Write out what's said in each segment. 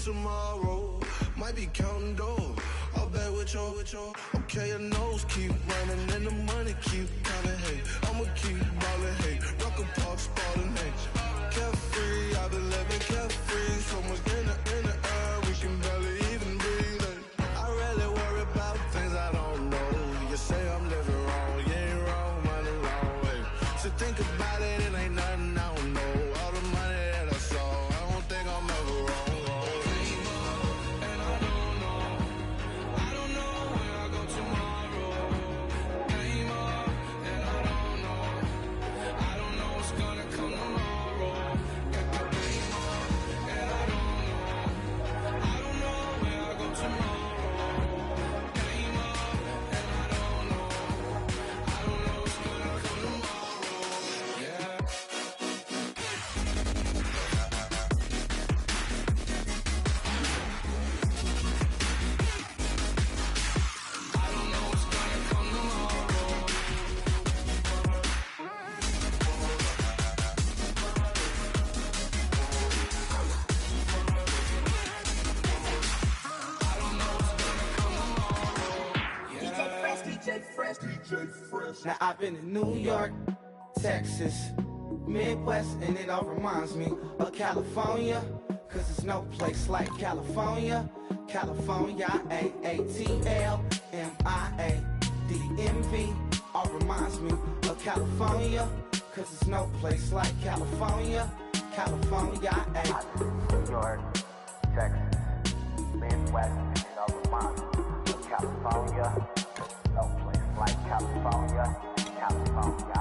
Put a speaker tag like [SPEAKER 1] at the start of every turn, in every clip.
[SPEAKER 1] tomorrow. Might be counting dough. I'll bet with your. Okay, your nose keep running and the money keep coming. Hey, I'ma keep ballin'. Hey, rock a park, spallin'. Hey, carefree, I've been living carefree. So much in the air, we can barely even breathe. Hey, I rarely worry about things I don't know. You say I'm living wrong, you ain't wrong, money long way. So think about it, it ain't nothing I don't know. All the money that I saw, I don't think I'm ever wrong.
[SPEAKER 2] Now I've been in New York, Texas, Midwest, and it all reminds me of California, cause there's no place like California. California, AATLMIADMV, all reminds me of California, cause there's no place like California. California,
[SPEAKER 3] New York, Texas, Midwest, and it all reminds me of California. No place like California, California,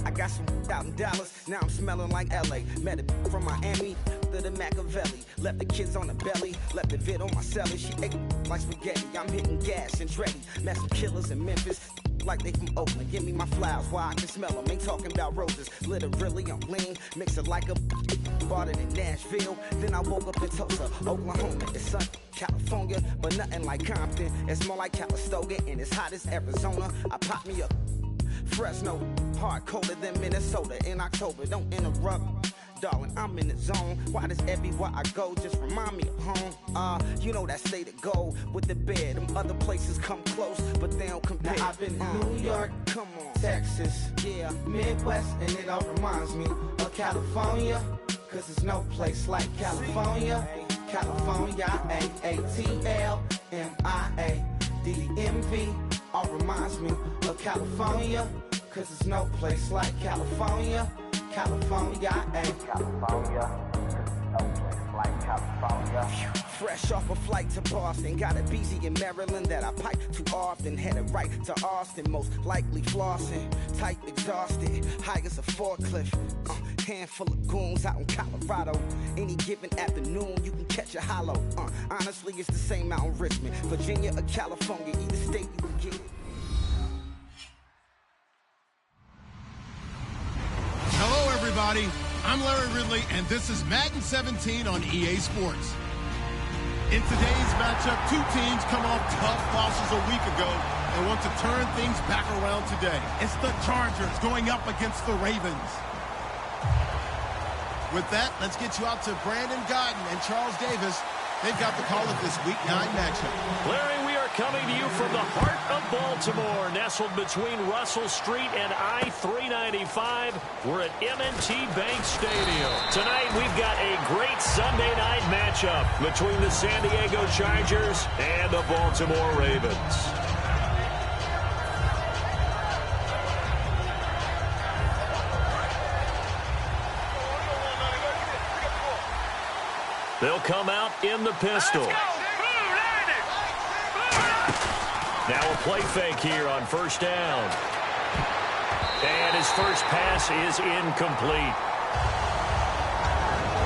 [SPEAKER 2] I got some out in Dallas, now I'm smelling like LA. Met it from Miami to the Machiavelli. Left the kids on the belly, left the vid on my celly. She ate like spaghetti, I'm hitting gas and Dreddy. Met some killers in Memphis, like they from Oakland. Give me my flowers while I can smell them. Ain't talking about roses, literally I'm lean. Mix it like a bought it in Nashville. Then I woke up in Tulsa, Oklahoma. It's sun, California, but nothing like Compton. It's more like Calistoga and it's hot as Arizona. I pop me up Fresno, hard colder than Minnesota in October. Don't interrupt, darling, I'm in the zone. Why does everywhere I go just remind me of home? You know that state of gold with the bed. Them other places come close, but they don't compare. Now I've been in New York, come on, Texas, yeah, Midwest, and it all reminds me of California, cause there's no place like California. California, AATLMIADMV, all reminds me of California, cause there's no place like California. California,
[SPEAKER 3] California, no place like California.
[SPEAKER 2] Fresh off a flight to Boston, got a BZ in Maryland that I pipe too often. Headed right to Austin, most likely flossing. Tight, exhausted, high as a forklift. Handful of goons out in Colorado. Any given afternoon, you can catch a hollow. Honestly, it's the same out in Richmond, Virginia or California. Either state you can get it.
[SPEAKER 4] Hello, everybody. I'm Larry Ridley, and this is Madden 17 on EA Sports. In today's matchup, two teams come off tough losses a week ago and want to turn things back around today. It's the Chargers going up against the Ravens. With that, let's get you out to Brandon Godden and Charles Davis. They've got the call of this Week 9 matchup.
[SPEAKER 5] Larry, we are coming to you from the heart of Baltimore, nestled between Russell Street and I-395. We're at M&T Bank Stadium. Tonight, we've got a great Sunday night matchup between the San Diego Chargers and the Baltimore Ravens. They'll come out in the pistol. Now a play fake here on first down. And his first pass is incomplete.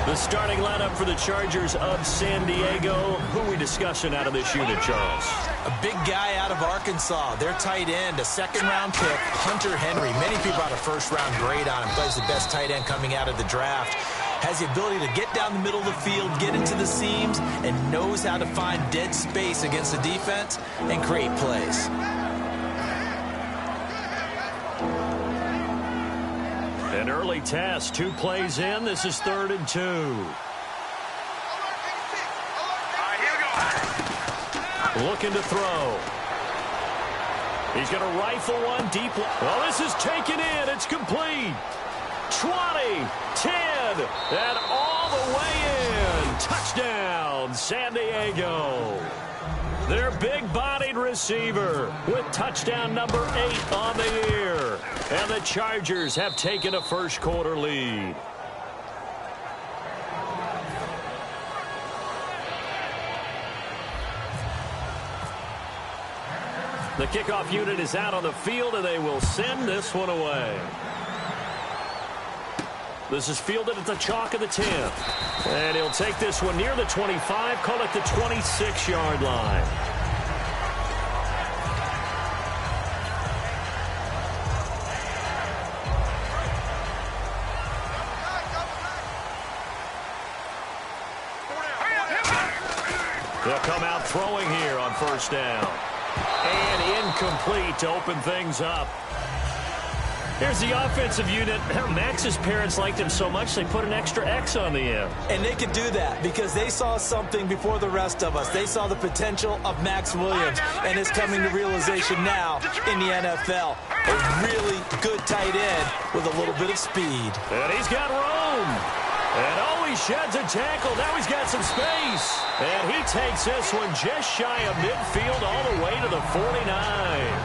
[SPEAKER 5] The starting lineup for the Chargers of San Diego. Who are we discussing out of this unit, Charles?
[SPEAKER 6] A big guy out of Arkansas. Their tight end, a second-round pick, Hunter Henry. Many people had a first-round grade on him. Plays the best tight end coming out of the draft. Has the ability to get down the middle of the field, get into the seams, and knows how to find dead space against the defense and create plays.
[SPEAKER 5] And early test. 2 plays in. This is 3rd and 2. Looking to throw. He's going to rifle one deep. Well, this is taken in. It's complete. 20, 10, and all the way in. Touchdown, San Diego. Their big-bodied receiver with touchdown number 8 on the year. And the Chargers have taken a first-quarter lead. The kickoff unit is out on the field, and they will send this one away. This is fielded at the chalk of the 10. And he'll take this one near the 25, call it the 26-yard line. They'll come out throwing here on first down. And incomplete to open things up. Here's the offensive unit. Max's parents liked him so much they put an extra X on the end.
[SPEAKER 6] And they could do that because they saw something before the rest of us. They saw the potential of Max Williams, and it's coming to realization now in the NFL. A really good tight end with a little bit of speed.
[SPEAKER 5] And he's got room. And oh, he sheds a tackle. Now he's got some space. And he takes this one just shy of midfield all the way to the 49.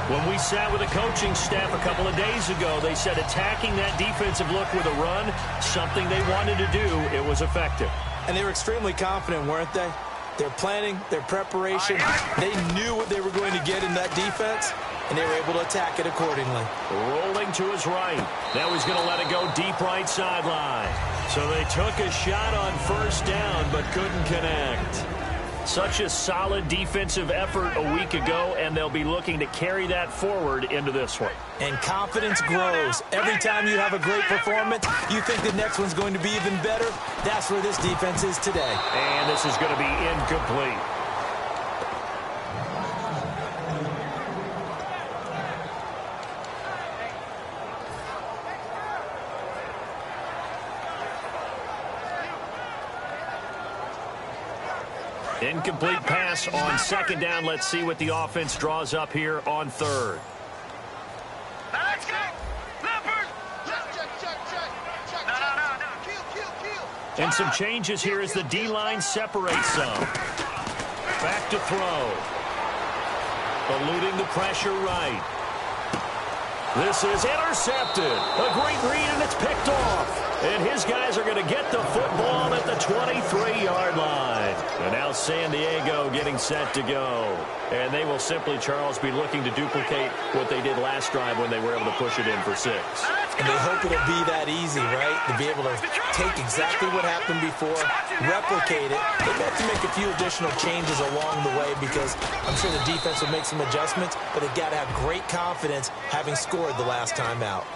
[SPEAKER 5] When we sat with the coaching staff a couple of days ago, they said attacking that defensive look with a run, something they wanted to do, it was effective.
[SPEAKER 6] And they were extremely confident, weren't they? Their planning, their preparation, they knew what they were going to get in that defense, and they were able to attack it accordingly.
[SPEAKER 5] Rolling to his right. Now he's going to let it go deep right sideline. So they took a shot on first down but couldn't connect. Such a solid defensive effort a week ago, and they'll be looking to carry that forward into this one.
[SPEAKER 6] And confidence grows. Every time you have a great performance, you think the next one's going to be even better. That's where this defense is today.
[SPEAKER 5] And this is going to be incomplete. Incomplete pass on second down. Let's see what the offense draws up here on third. And some changes here as the D-line separates some. Back to throw. Eluding the pressure right. This is intercepted. A great read, and it's picked off. And his guys are going to get the football at the 23-yard line. And now San Diego getting set to go. And they will simply, Charles, be looking to duplicate what they did last drive when they were able to push it in for 6.
[SPEAKER 6] And they hope it'll be that easy, right? To be able to take exactly what happened before, replicate it. They have to make a few additional changes along the way because I'm sure the defense will make some adjustments, but they've got to have great confidence having scored the last time out.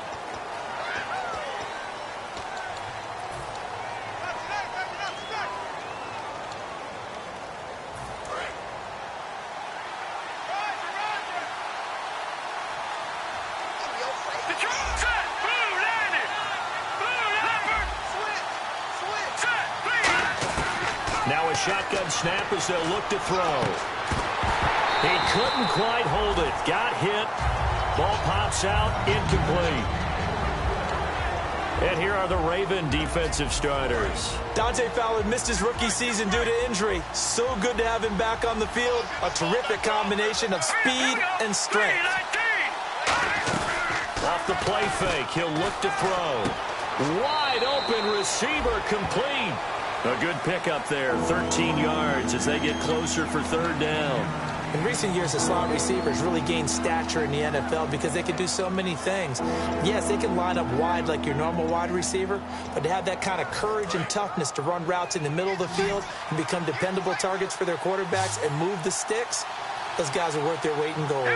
[SPEAKER 5] Now a shotgun snap as they'll look to throw. He couldn't quite hold it. Got hit. Ball pops out. Incomplete. And here are the Raven defensive starters.
[SPEAKER 6] Dante Fowler missed his rookie season due to injury. So good to have him back on the field. A terrific combination of speed and strength.
[SPEAKER 5] Off the play fake, he'll look to throw. Wide open receiver complete. A good pickup there, 13 yards as they get closer for third down.
[SPEAKER 6] In recent years, the slot receivers really gained stature in the NFL because they can do so many things. Yes, they can line up wide like your normal wide receiver, but to have that kind of courage and toughness to run routes in the middle of the field and become dependable targets for their quarterbacks and move the sticks, those guys are worth their weight in gold.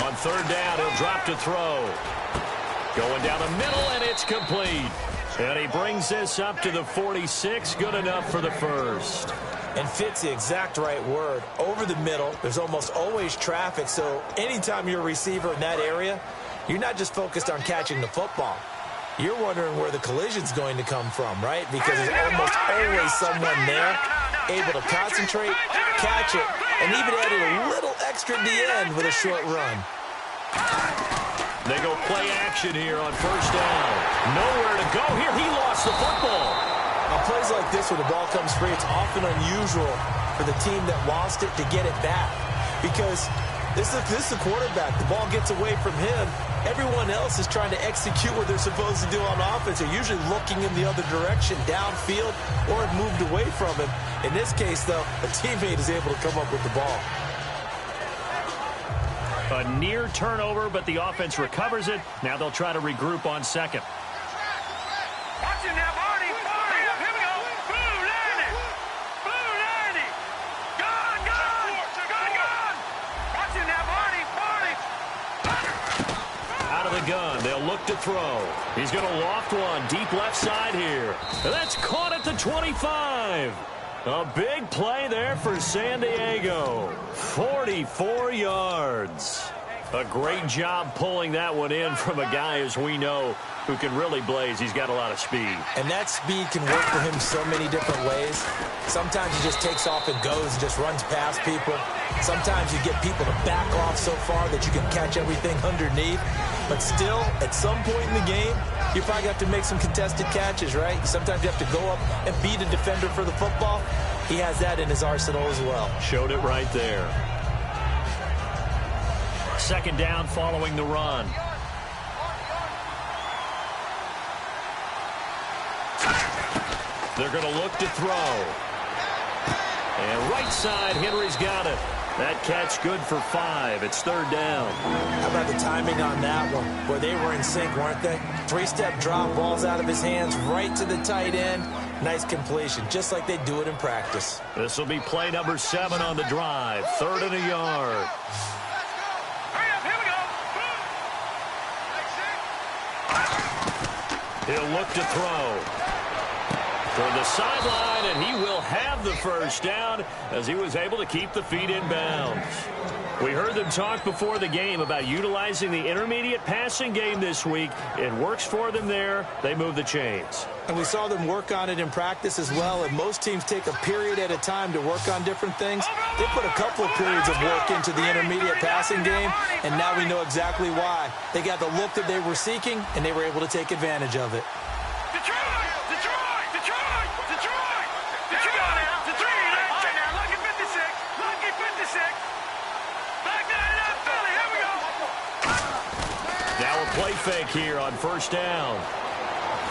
[SPEAKER 5] On third down, he'll drop to throw. Going down the middle, and it's complete. And he brings this up to the 46. Good enough for the first.
[SPEAKER 6] And fits the exact right word. Over the middle, there's almost always traffic, so anytime you're a receiver in that area, you're not just focused on catching the football. You're wondering where the collision's going to come from, right? Because there's almost always someone there able to concentrate, catch it, and even added a little extra at the end with a short run.
[SPEAKER 5] They go play action here on first down. Nowhere to go here. He lost the football.
[SPEAKER 6] On plays like this where the ball comes free, it's often unusual for the team that lost it to get it back. Because this is the quarterback. The ball gets away from him. Everyone else is trying to execute what they're supposed to do on offense. They're usually looking in the other direction, downfield, or have moved away from him. In this case, though, a teammate is able to come up with the ball.
[SPEAKER 5] A near turnover, but the offense recovers it. Now they'll try to regroup on second.
[SPEAKER 7] Watch it now, Marty. Here we go. Blue landing. Blue landing. Gone. Watch it now, Marty.
[SPEAKER 5] Out of the gun, they'll look to throw. He's going to loft one deep left side here. And that's caught at the 25. A big play there for San Diego. 44 yards. A great job pulling that one in from a guy, as we know, who can really blaze. He's got a lot of speed.
[SPEAKER 6] And that speed can work for him so many different ways. Sometimes he just takes off and goes and just runs past people. Sometimes you get people to back off so far that you can catch everything underneath. But still, at some point in the game, you probably have to make some contested catches, right? Sometimes you have to go up and beat a defender for the football. He has that in his arsenal as well.
[SPEAKER 5] Showed it right there. Second down following the run. They're going to look to throw. And right side, Henry's got it. That catch good for 5. It's third down.
[SPEAKER 6] How about the timing on that one? Where they were in sync, weren't they? 3-step drop, balls out of his hands, right to the tight end. Nice completion, just like they do it in practice.
[SPEAKER 5] This will be play number 7 on the drive. 3rd and a yard.
[SPEAKER 7] Hurry up, here we go.
[SPEAKER 5] He'll look to throw. For the sideline, and he will have the first down as he was able to keep the feet in bounds. We heard them talk before the game about utilizing the intermediate passing game this week. It works for them there. They move the chains.
[SPEAKER 6] And we saw them work on it in practice as well. And most teams take a period at a time to work on different things. They put a couple of periods of work into the intermediate passing game, and now we know exactly why. They got the look that they were seeking, and they were able to take advantage of it.
[SPEAKER 5] Play fake here on first down.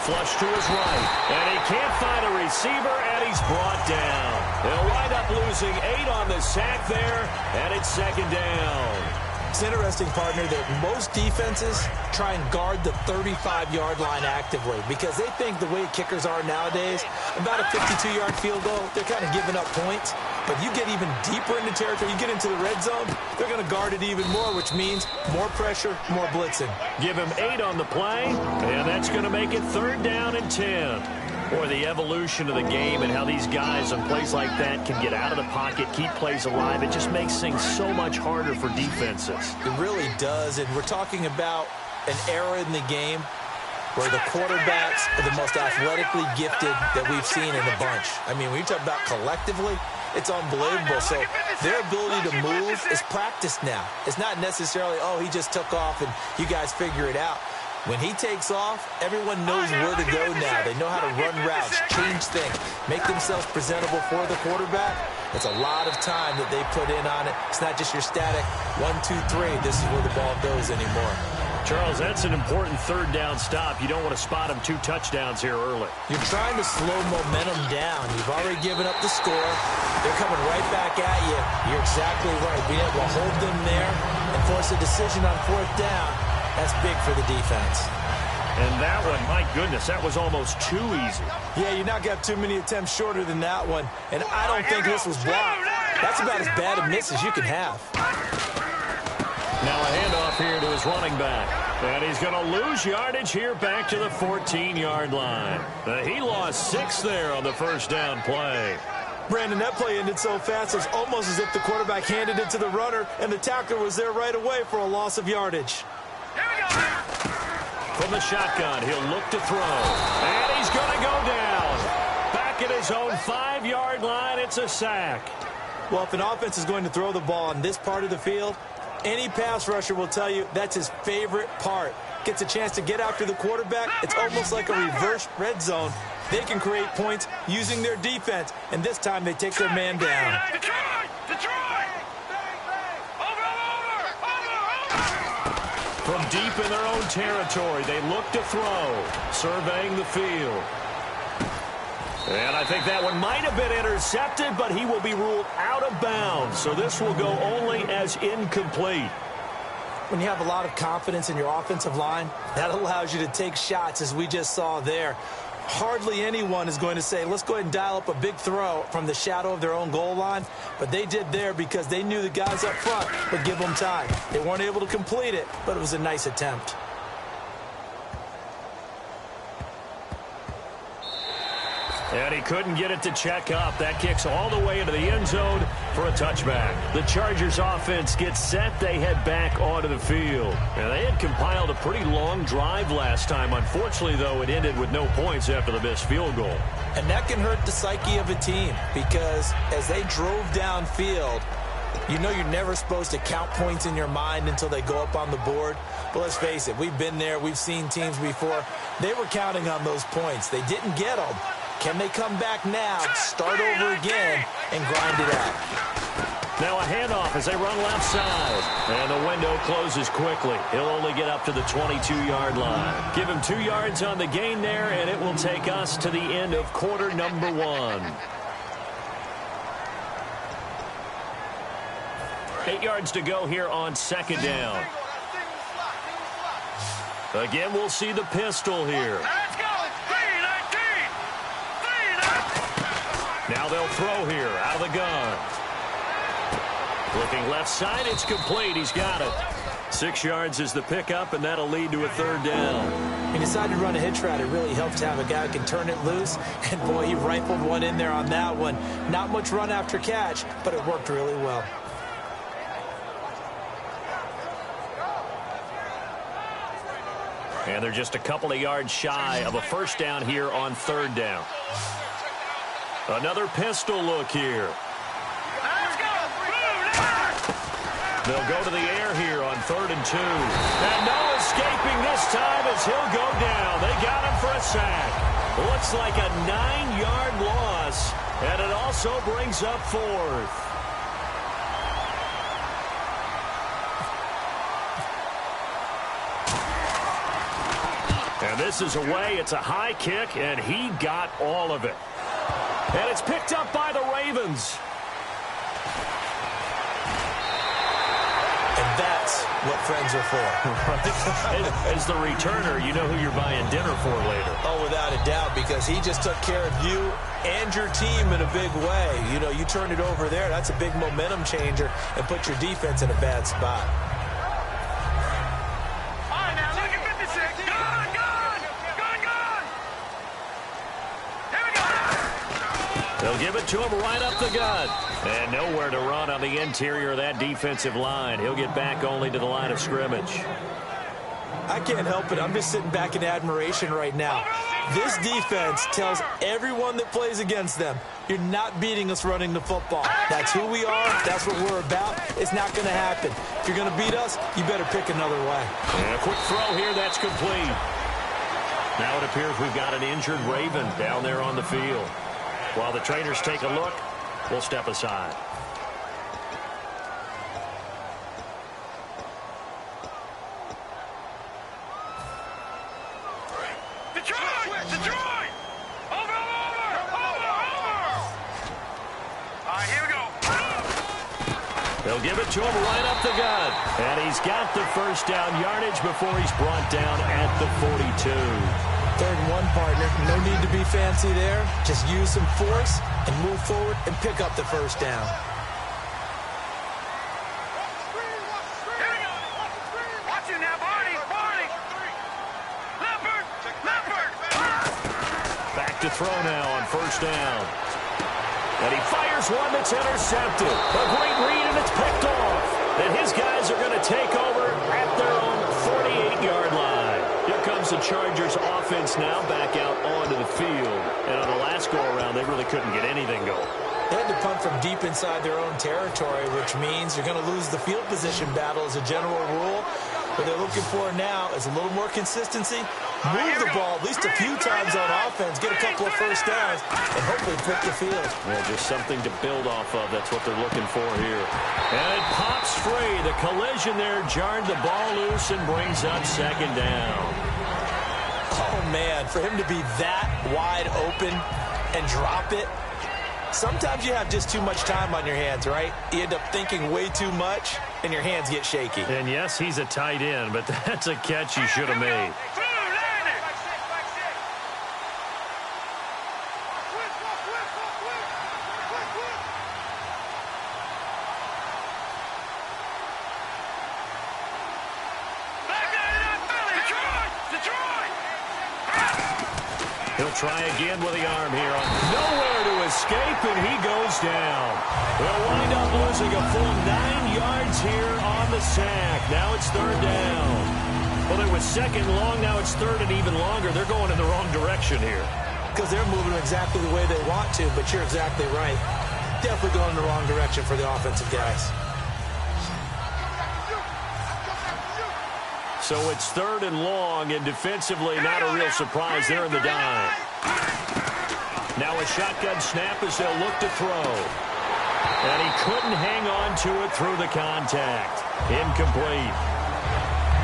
[SPEAKER 5] Flush to his right. And he can't find a receiver, and he's brought down. They'll wind up losing 8 on the sack there, and it's second down.
[SPEAKER 6] It's interesting, partner, that most defenses try and guard the 35-yard line actively because they think the way kickers are nowadays, about a 52-yard field goal, they're kind of giving up points. But you get even deeper into territory, you get into the red zone, they're going to guard it even more, which means more pressure, more blitzing.
[SPEAKER 5] Give him 8 on the play, and that's going to make it third down and 10. Boy, the evolution of the game and how these guys on plays like that can get out of the pocket, keep plays alive, it just makes things so much harder for defenses.
[SPEAKER 6] It really does, and we're talking about an era in the game where the quarterbacks are the most athletically gifted that we've seen in the bunch. I mean, when you talk about collectively, it's unbelievable. So their ability to move is practiced now. It's not necessarily, oh, he just took off and you guys figure it out. When he takes off, everyone knows where to go now. They know how to run routes, change things, make themselves presentable for the quarterback. It's a lot of time that they put in on it. It's not just your static 1, 2, 3. This is where the ball goes anymore.
[SPEAKER 5] Charles, that's an important third down stop. You don't want to spot him 2 touchdowns here early.
[SPEAKER 6] You're trying to slow momentum down. You've already given up the score. They're coming right back at you. You're exactly right. Being able to hold them there and force a decision on 4th down, that's big for the defense.
[SPEAKER 5] And that one, my goodness, that was almost too easy.
[SPEAKER 6] Yeah, you're not got too many attempts shorter than that one. And I don't think this was blocked. That's about as bad a miss as you can have.
[SPEAKER 5] Now a handoff here to his running back. And he's going to lose yardage here back to the 14-yard line. He lost 6 there on the first down play.
[SPEAKER 6] Brandon, that play ended so fast, it was almost as if the quarterback handed it to the runner, and the tackler was there right away for a loss of yardage.
[SPEAKER 7] Here we go.
[SPEAKER 5] From the shotgun, he'll look to throw. And he's going to go down. Back at his own 5-yard line, it's a sack.
[SPEAKER 6] Well, if an offense is going to throw the ball on this part of the field, any pass rusher will tell you that's his favorite part. Gets a chance to get after the quarterback. It's almost like a reverse red zone. They can create points using their defense, and this time they take their man down.
[SPEAKER 5] From deep in their own territory, they look to throw, surveying the field. And I think that one might have been intercepted, but he will be ruled out of bounds. So this will go only as incomplete.
[SPEAKER 6] When you have a lot of confidence in your offensive line, that allows you to take shots, as we just saw there. Hardly anyone is going to say, let's go ahead and dial up a big throw from the shadow of their own goal line. But they did there because they knew the guys up front would give them time. They weren't able to complete it, but it was a nice attempt.
[SPEAKER 5] And he couldn't get it to check up. That kicks all the way into the end zone for a touchback. The Chargers offense gets set. They head back onto the field. And they had compiled a pretty long drive last time. Unfortunately, though, it ended with no points after the missed field goal.
[SPEAKER 6] And that can hurt the psyche of a team because as they drove downfield, you know you're never supposed to count points in your mind until they go up on the board. But let's face it, we've been there. We've seen teams before. They were counting on those points. They didn't get them. Can they come back now, start over again, and grind it out?
[SPEAKER 5] Now a handoff as they run left side. And the window closes quickly. He'll only get up to the 22-yard line. Give him 2 yards on the gain there, and it will take us to the end of quarter number 1. 8 yards to go here on second down. Again, we'll see the pistol here. Now they'll throw here out of the gun. Looking left side, it's complete. He's got it. 6 yards is the pickup, and that'll lead to a third down.
[SPEAKER 6] He decided to run a hitch route. It really helped to have a guy who can turn it loose. And, boy, he rifled one in there on that one. Not much run after catch, but it worked really well.
[SPEAKER 5] And they're just a couple of yards shy of a first down here on third down. Another pistol look here. They'll go to the air here on 3rd and 2. And no escaping this time as he'll go down. They got him for a sack. Looks like a 9-yard loss. And it also brings up 4th. And this is away. It's a high kick, and he got all of it. And it's picked up by the Ravens.
[SPEAKER 6] And that's what friends are for.
[SPEAKER 5] As the returner, you know who you're buying dinner for later.
[SPEAKER 6] Oh, without a doubt, because he just took care of you and your team in a big way. You know, you turned it over there. That's a big momentum changer and put your defense in a bad spot.
[SPEAKER 5] They'll give it to him right up the gut. And nowhere to run on the interior of that defensive line. He'll get back only to the line of scrimmage.
[SPEAKER 6] I can't help it. I'm just sitting back in admiration right now. This defense tells everyone that plays against them, you're not beating us running the football. That's who we are. That's what we're about. It's not going to happen. If you're going to beat us, you better pick another way.
[SPEAKER 5] And a quick throw here. That's complete. Now it appears we've got an injured Raven down there on the field. While the trainers take a look, we'll step aside.
[SPEAKER 7] Detroit! Detroit! Over! All right, here we go.
[SPEAKER 5] They'll give it to him right up the gut. And he's got the first down yardage before he's brought down at the 42.
[SPEAKER 6] 3rd and 1, partner. No need to be fancy there. Just use some force and move forward and pick up the first down.
[SPEAKER 7] Watch it now, Barney! Leopard!
[SPEAKER 5] Back to throw now on first down. And he fires one that's intercepted. A great read, and it's picked off. And his guys are going to take over at their own 48-yard line. Here comes comes the Chargers offense now back out onto the field. And on the last go-around, they really couldn't get anything going.
[SPEAKER 6] They had to punt from deep inside their own territory, which means you're going to lose the field position battle as a general rule. What they're looking for now is a little more consistency, move the ball at least a few times on offense, get a couple of first downs, and hopefully flip the field.
[SPEAKER 5] Yeah, just something to build off of. That's what they're looking for here. And it pops free. The collision there jarred the ball loose and brings up second down.
[SPEAKER 6] Oh, man, for him to be that wide open and drop it, sometimes you have just too much time on your hands, right? You end up thinking way too much, and your hands get shaky.
[SPEAKER 5] And yes, he's a tight end, but that's a catch he should have made. He'll try again with the arm here. Nowhere to escape, and he goes down. They'll wind up losing a full 9 yards here on the sack. Now it's third down. Well, it was second long. Now it's third and even longer. They're going in the wrong direction here.
[SPEAKER 6] Because they're moving exactly the way they want to, but you're exactly right. Definitely going in the wrong direction for the offensive guys.
[SPEAKER 5] So it's third and long, and defensively not a real surprise. They're in the dime. Now a shotgun snap as they'll look to throw. And he couldn't hang on to it through the contact. Incomplete.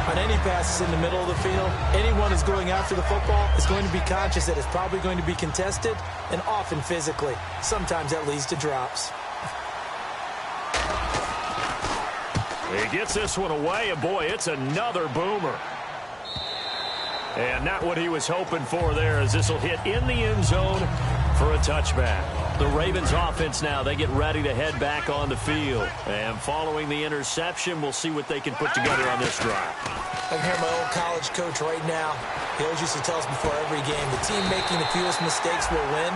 [SPEAKER 6] On any passes in the middle of the field, anyone who's going after the football is going to be conscious that it's probably going to be contested, and often physically. Sometimes that leads to drops.
[SPEAKER 5] He gets this one away, and boy, it's another boomer. And not what he was hoping for there, as this will hit in the end zone for a touchback. The Ravens offense now, they get ready to head back on the field. And following the interception, we'll see what they can put together on this drive.
[SPEAKER 6] I can hear my old college coach right now. He always used to tell us before every game, the team making the fewest mistakes will win.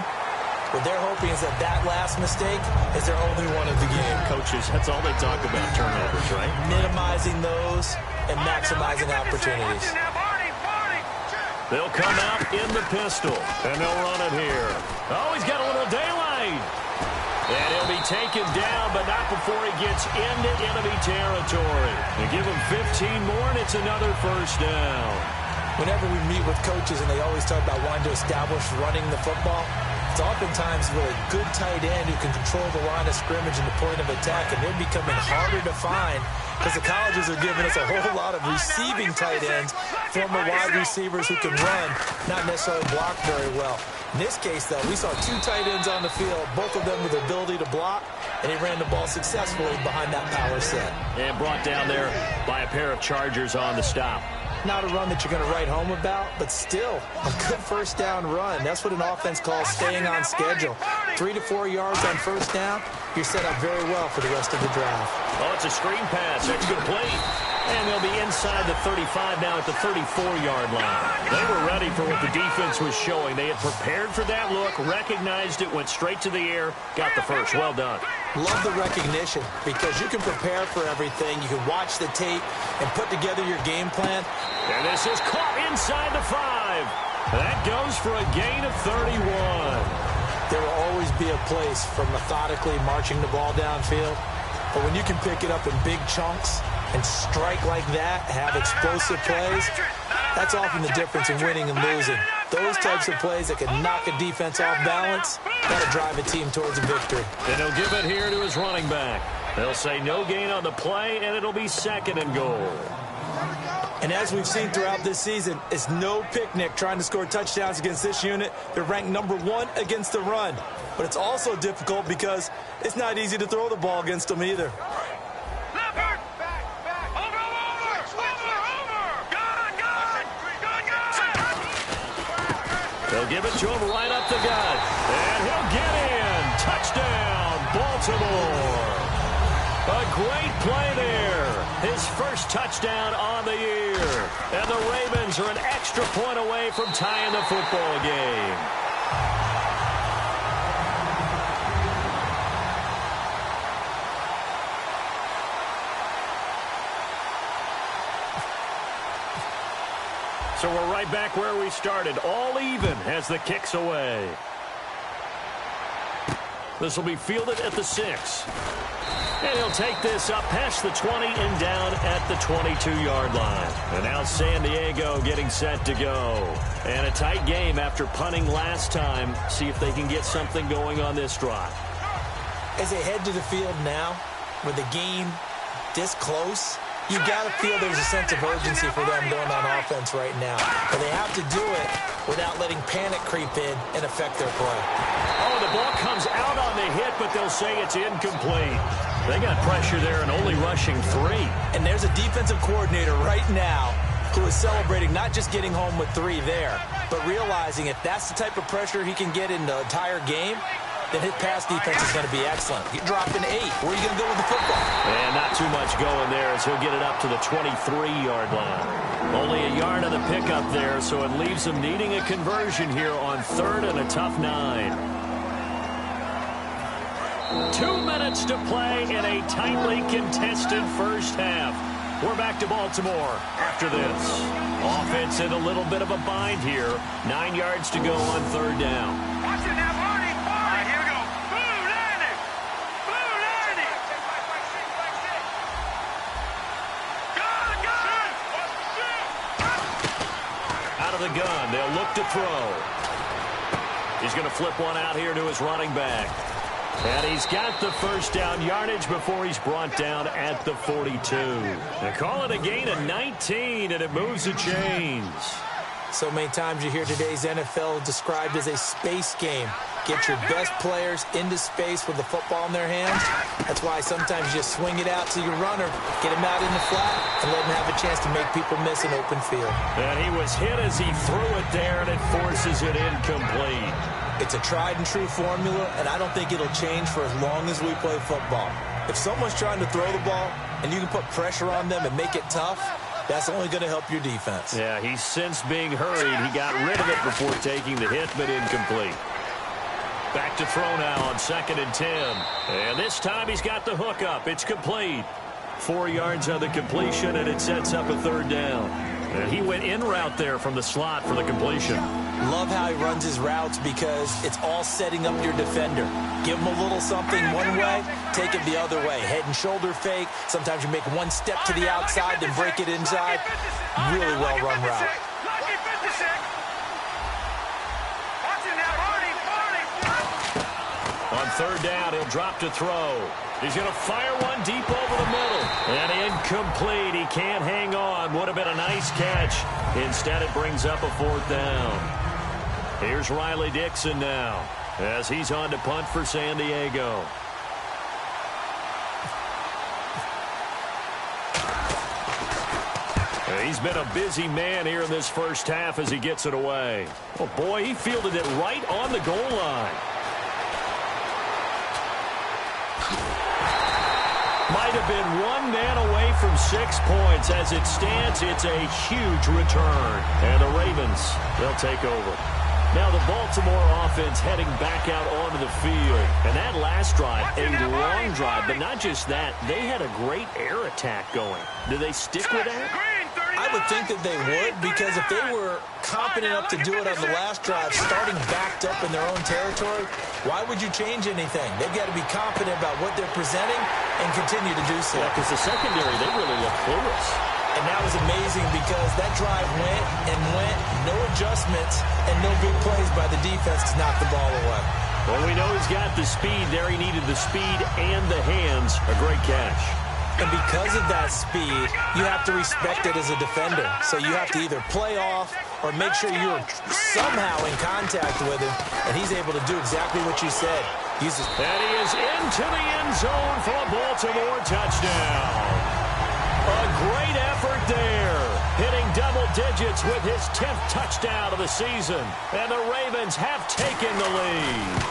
[SPEAKER 6] What they're hoping is that last mistake is their only one of the game.
[SPEAKER 5] Coaches, that's all they talk about, turnovers, right?
[SPEAKER 6] Minimizing those and maximizing opportunities.
[SPEAKER 5] They'll come out in the pistol, and they'll run it here. Oh, he's got a little daylight. And he'll be taken down, but not before he gets into enemy territory. They give him 15 more, and it's another first down.
[SPEAKER 6] Whenever we meet with coaches and they always talk about wanting to establish running the football, it's oftentimes with a good tight end who can control the line of scrimmage and the point of attack, and they're becoming harder to find because the colleges are giving us a whole lot of receiving tight ends, former wide receivers who can run, not necessarily block very well. In this case, though, we saw 2 tight ends on the field, both of them with the ability to block, and he ran the ball successfully behind that power set.
[SPEAKER 5] And brought down there by a pair of Chargers on the stop.
[SPEAKER 6] Not a run that you're going to write home about, but still a good first down run. That's what an offense calls staying on schedule. 3 to 4 yards on first down, you're set up very well for the rest of the drive.
[SPEAKER 5] Oh, it's a screen pass. It's complete. And they'll be inside the 35 now at the 34-yard line. They were ready for what the defense was showing. They had prepared for that look, recognized it, went straight to the air, got the first. Well done.
[SPEAKER 6] Love the recognition because you can prepare for everything. You can watch the tape and put together your game plan.
[SPEAKER 5] And this is caught inside the 5. That goes for a gain of 31.
[SPEAKER 6] There will always be a place for methodically marching the ball downfield. But when you can pick it up in big chunks and strike like that, have explosive plays, that's often the difference in winning and losing. Those types of plays that can knock a defense off balance, that'll drive a team towards a victory.
[SPEAKER 5] And he'll give it here to his running back. They'll say no gain on the play, and it'll be second and goal.
[SPEAKER 6] And as we've seen throughout this season, it's no picnic trying to score touchdowns against this unit. They're ranked number 1 against the run. But it's also difficult because it's not easy to throw the ball against them either.
[SPEAKER 5] They'll give it to him right up the gut. And he'll get in. Touchdown, Baltimore. A great play there. His first touchdown on the year. And the Ravens are an extra point away from tying the football game. So we're right back where we started. All even as the kick's away. This will be fielded at the 6. And he'll take this up past the 20 and down at the 22-yard line. And now San Diego getting set to go. And a tight game after punting last time. See if they can get something going on this drive.
[SPEAKER 6] As they head to the field now, with the game this close, you got to feel there's a sense of urgency for them going on offense right now. But they have to do it without letting panic creep in and affect their play.
[SPEAKER 5] Oh, the ball comes out on the hit, but they'll say it's incomplete. They got pressure there and only rushing 3.
[SPEAKER 6] And there's a defensive coordinator right now who is celebrating not just getting home with 3 there, but realizing if that's the type of pressure he can get in the entire game, then his pass defense is going to be excellent. He dropped an 8. Where are you going to go with the football?
[SPEAKER 5] And not too much going there as he'll get it up to the 23-yard line. Only a yard on the pickup there, so it leaves him needing a conversion here on 3rd and a tough 9. 2 minutes to play in a tightly contested first half. We're back to Baltimore after this. Offense in a little bit of a bind here. 9 yards to go on 3rd down.
[SPEAKER 7] Watch it now, Barney. Here we go. Blue landing. Blue landing. Gun.
[SPEAKER 5] Out of the gun. They'll look to throw. He's going to flip one out here to his running back. And he's got the first down yardage before he's brought down at the 42. They call it a gain of 19, and it moves the chains.
[SPEAKER 6] So many times you hear today's NFL described as a space game. Get your best players into space with the football in their hands. That's why sometimes you just swing it out to your runner, get him out in the flat, and let him have a chance to make people miss an open field.
[SPEAKER 5] And he was hit as he threw it there, and it forces it incomplete.
[SPEAKER 6] It's a tried-and-true formula, and I don't think it'll change for as long as we play football. If someone's trying to throw the ball, and you can put pressure on them and make it tough, that's only going to help your defense.
[SPEAKER 5] Yeah, he's since being hurried. He got rid of it before taking the hit, but incomplete. Back to throw now on 2nd and 10. And this time he's got the hook up. It's complete. 4 yards on the completion, and it sets up a 3rd down. And he went in route there from the slot for the completion.
[SPEAKER 6] Love how he runs his routes because it's all setting up your defender. Give him a little something one way, take it the other way. Head and shoulder fake. Sometimes you make one step to the outside, then break it inside. Really well-run route.
[SPEAKER 5] On 3rd down, he'll drop to throw. He's going to fire one deep over the middle. And incomplete. He can't hang on. Would have been a nice catch. Instead, it brings up a 4th down. Here's Riley Dixon now as he's on to punt for San Diego. He's been a busy man here in this first half as he gets it away. Oh, boy, he fielded it right on the goal line. Might have been one man away from 6 points. As it stands, it's a huge return. And the Ravens, they'll take over. Now the Baltimore offense heading back out onto the field. And that last drive, a long drive, but not just that. They had a great air attack going. Do they stick with that?
[SPEAKER 6] I would think that they would, because if they were competent enough to do it on the last drive, starting backed up in their own territory, why would you change anything? They've got to be confident about what they're presenting and continue to do so.
[SPEAKER 5] Yeah, because the secondary, they really look clueless.
[SPEAKER 6] And that was amazing because that drive went and went, no adjustments, and no big plays by the defense to knock the ball away.
[SPEAKER 5] Well, we know he's got the speed there. He needed the speed and the hands. A great catch.
[SPEAKER 6] And because of that speed, you have to respect it as a defender. So you have to either play off or make sure you're somehow in contact with him, and he's able to do exactly what you said.
[SPEAKER 5] And he is into the end zone for a Baltimore touchdown. A great effort there, hitting double digits with his 10th touchdown of the season. And the Ravens have taken the lead.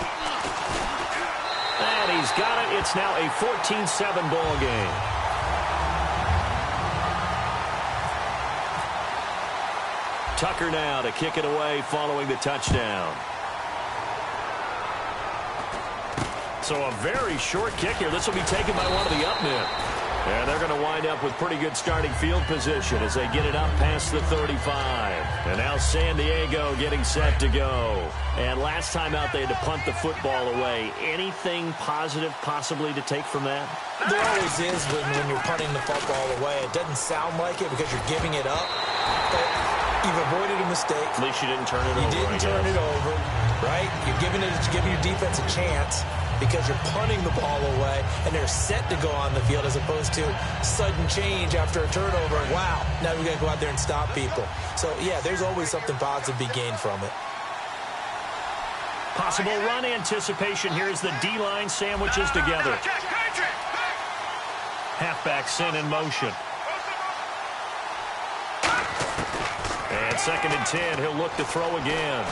[SPEAKER 5] And he's got it. It's now a 14-7 ball game. Tucker now to kick it away following the touchdown. So a very short kick here. This will be taken by one of the up men. And they're going to wind up with pretty good starting field position as they get it up past the 35. And now San Diego getting set to go. And last time out they had to punt the football away. Anything positive possibly to take from that?
[SPEAKER 6] There always is when you're punting the football away. It doesn't sound like it because you're giving it up. But you've avoided a mistake.
[SPEAKER 5] At least you didn't turn it over.
[SPEAKER 6] You didn't turn it over, right? You're giving your defense a chance because you're punting the ball away and they're set to go on the field as opposed to sudden change after a turnover. Wow, now we got to go out there and stop people. So, yeah, there's always something positive to be gained from it.
[SPEAKER 5] Possible run anticipation. Here's the D-line sandwiches together. Halfback sent in motion. And 2nd and 10, he'll look to throw again.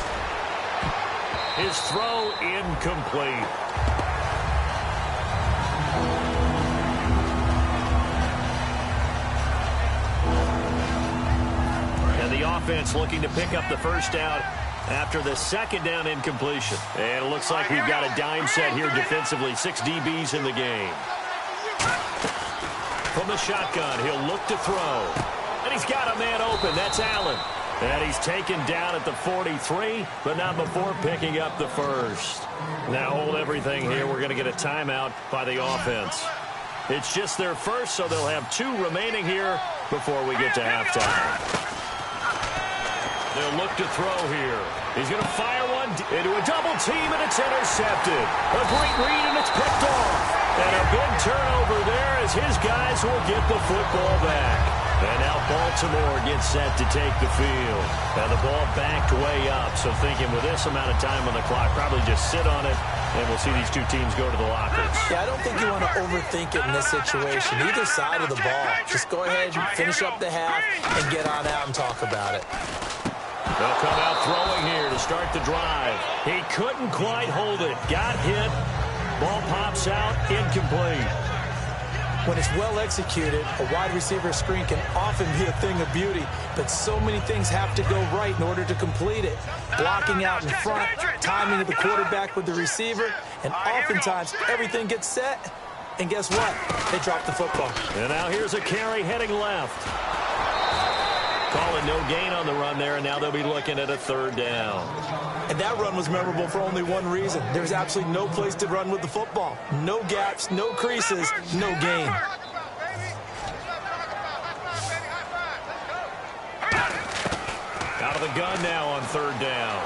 [SPEAKER 5] His throw incomplete. And the offense looking to pick up the first down after the 2nd down incompletion. And it looks like we've got a dime set here defensively. 6 DBs in the game. From the shotgun, he'll look to throw. And he's got a man open. That's Allen. And he's taken down at the 43, but not before picking up the first. Now hold everything here. We're going to get a timeout by the offense. It's just their first, so they'll have 2 remaining here before we get to halftime. They'll look to throw here. He's going to fire one into a double team, and it's intercepted. A great read, and it's picked off. And a big turnover there as his guys will get the football back. And now Baltimore gets set to take the field. Now the ball backed way up, so thinking with this amount of time on the clock, probably just sit on it, and we'll see these 2 teams go to the lockers.
[SPEAKER 6] Yeah, I don't think you want to overthink it in this situation. Either side of the ball. Just go ahead and finish up the half and get on out and talk about it.
[SPEAKER 5] They'll come out throwing here to start the drive. He couldn't quite hold it. Got hit. Ball pops out. Incomplete.
[SPEAKER 6] When it's well executed, a wide receiver screen can often be a thing of beauty, but so many things have to go right in order to complete it. Blocking out in front, timing of the quarterback with the receiver, and oftentimes everything gets set, and guess what? They drop the football.
[SPEAKER 5] And now here's a carry heading left. Calling no gain on the run there, and now they'll be looking at a 3rd down.
[SPEAKER 6] And that run was memorable for only one reason. There's absolutely no place to run with the football. No gaps, no creases, no gain.
[SPEAKER 5] Out of the gun now on 3rd down.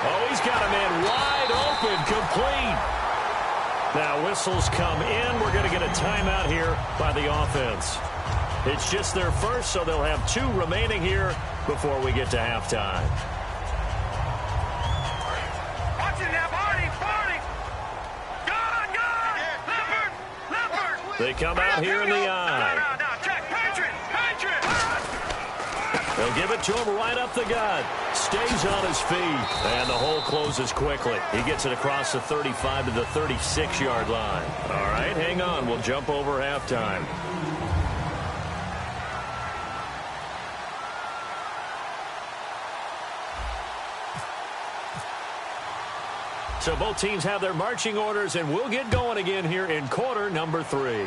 [SPEAKER 5] Oh, he's got a man wide open, complete. Now whistles come in. We're going to get a timeout here by the offense. It's just their first, so they'll have 2 remaining here before we get to halftime.
[SPEAKER 7] Watching that party. Leopard.
[SPEAKER 5] They come out here in the eye.
[SPEAKER 7] No, check. Patriot.
[SPEAKER 5] They'll give it to him right up the gut. Stays on his feet. And the hole closes quickly. He gets it across the 35 to the 36-yard line. All right, hang on. We'll jump over halftime. So both teams have their marching orders, and we'll get going again here in quarter number 3.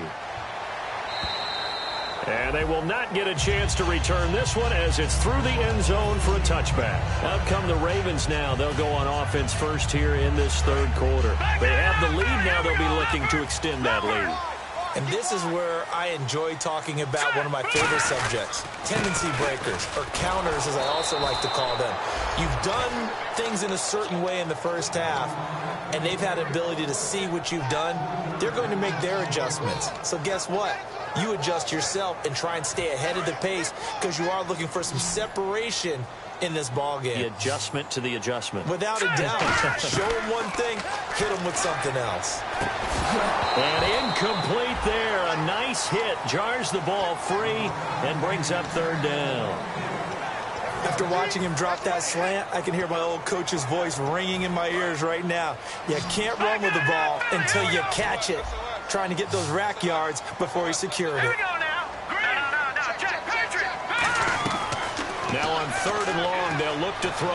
[SPEAKER 5] And they will not get a chance to return this one as it's through the end zone for a touchback. Out come the Ravens now. They'll go on offense first here in this 3rd quarter. They have the lead now. They'll be looking to extend that lead.
[SPEAKER 6] And this is where I enjoy talking about one of my favorite subjects, tendency breakers, or counters as I also like to call them. You've done things in a certain way in the first half, and they've had the ability to see what you've done. They're going to make their adjustments. So guess what? You adjust yourself and try and stay ahead of the pace because you are looking for some separation in this ball game.
[SPEAKER 5] The adjustment to the adjustment.
[SPEAKER 6] Without a doubt. Show them one thing, hit them with something else.
[SPEAKER 5] And incomplete there. A nice hit. Jars the ball free and brings up 3rd down.
[SPEAKER 6] After watching him drop that slant, I can hear my old coach's voice ringing in my ears right now. You can't run with the ball until you catch it. Trying to get those rack yards before he secured it.
[SPEAKER 5] Now on 3rd and long, they'll look to throw.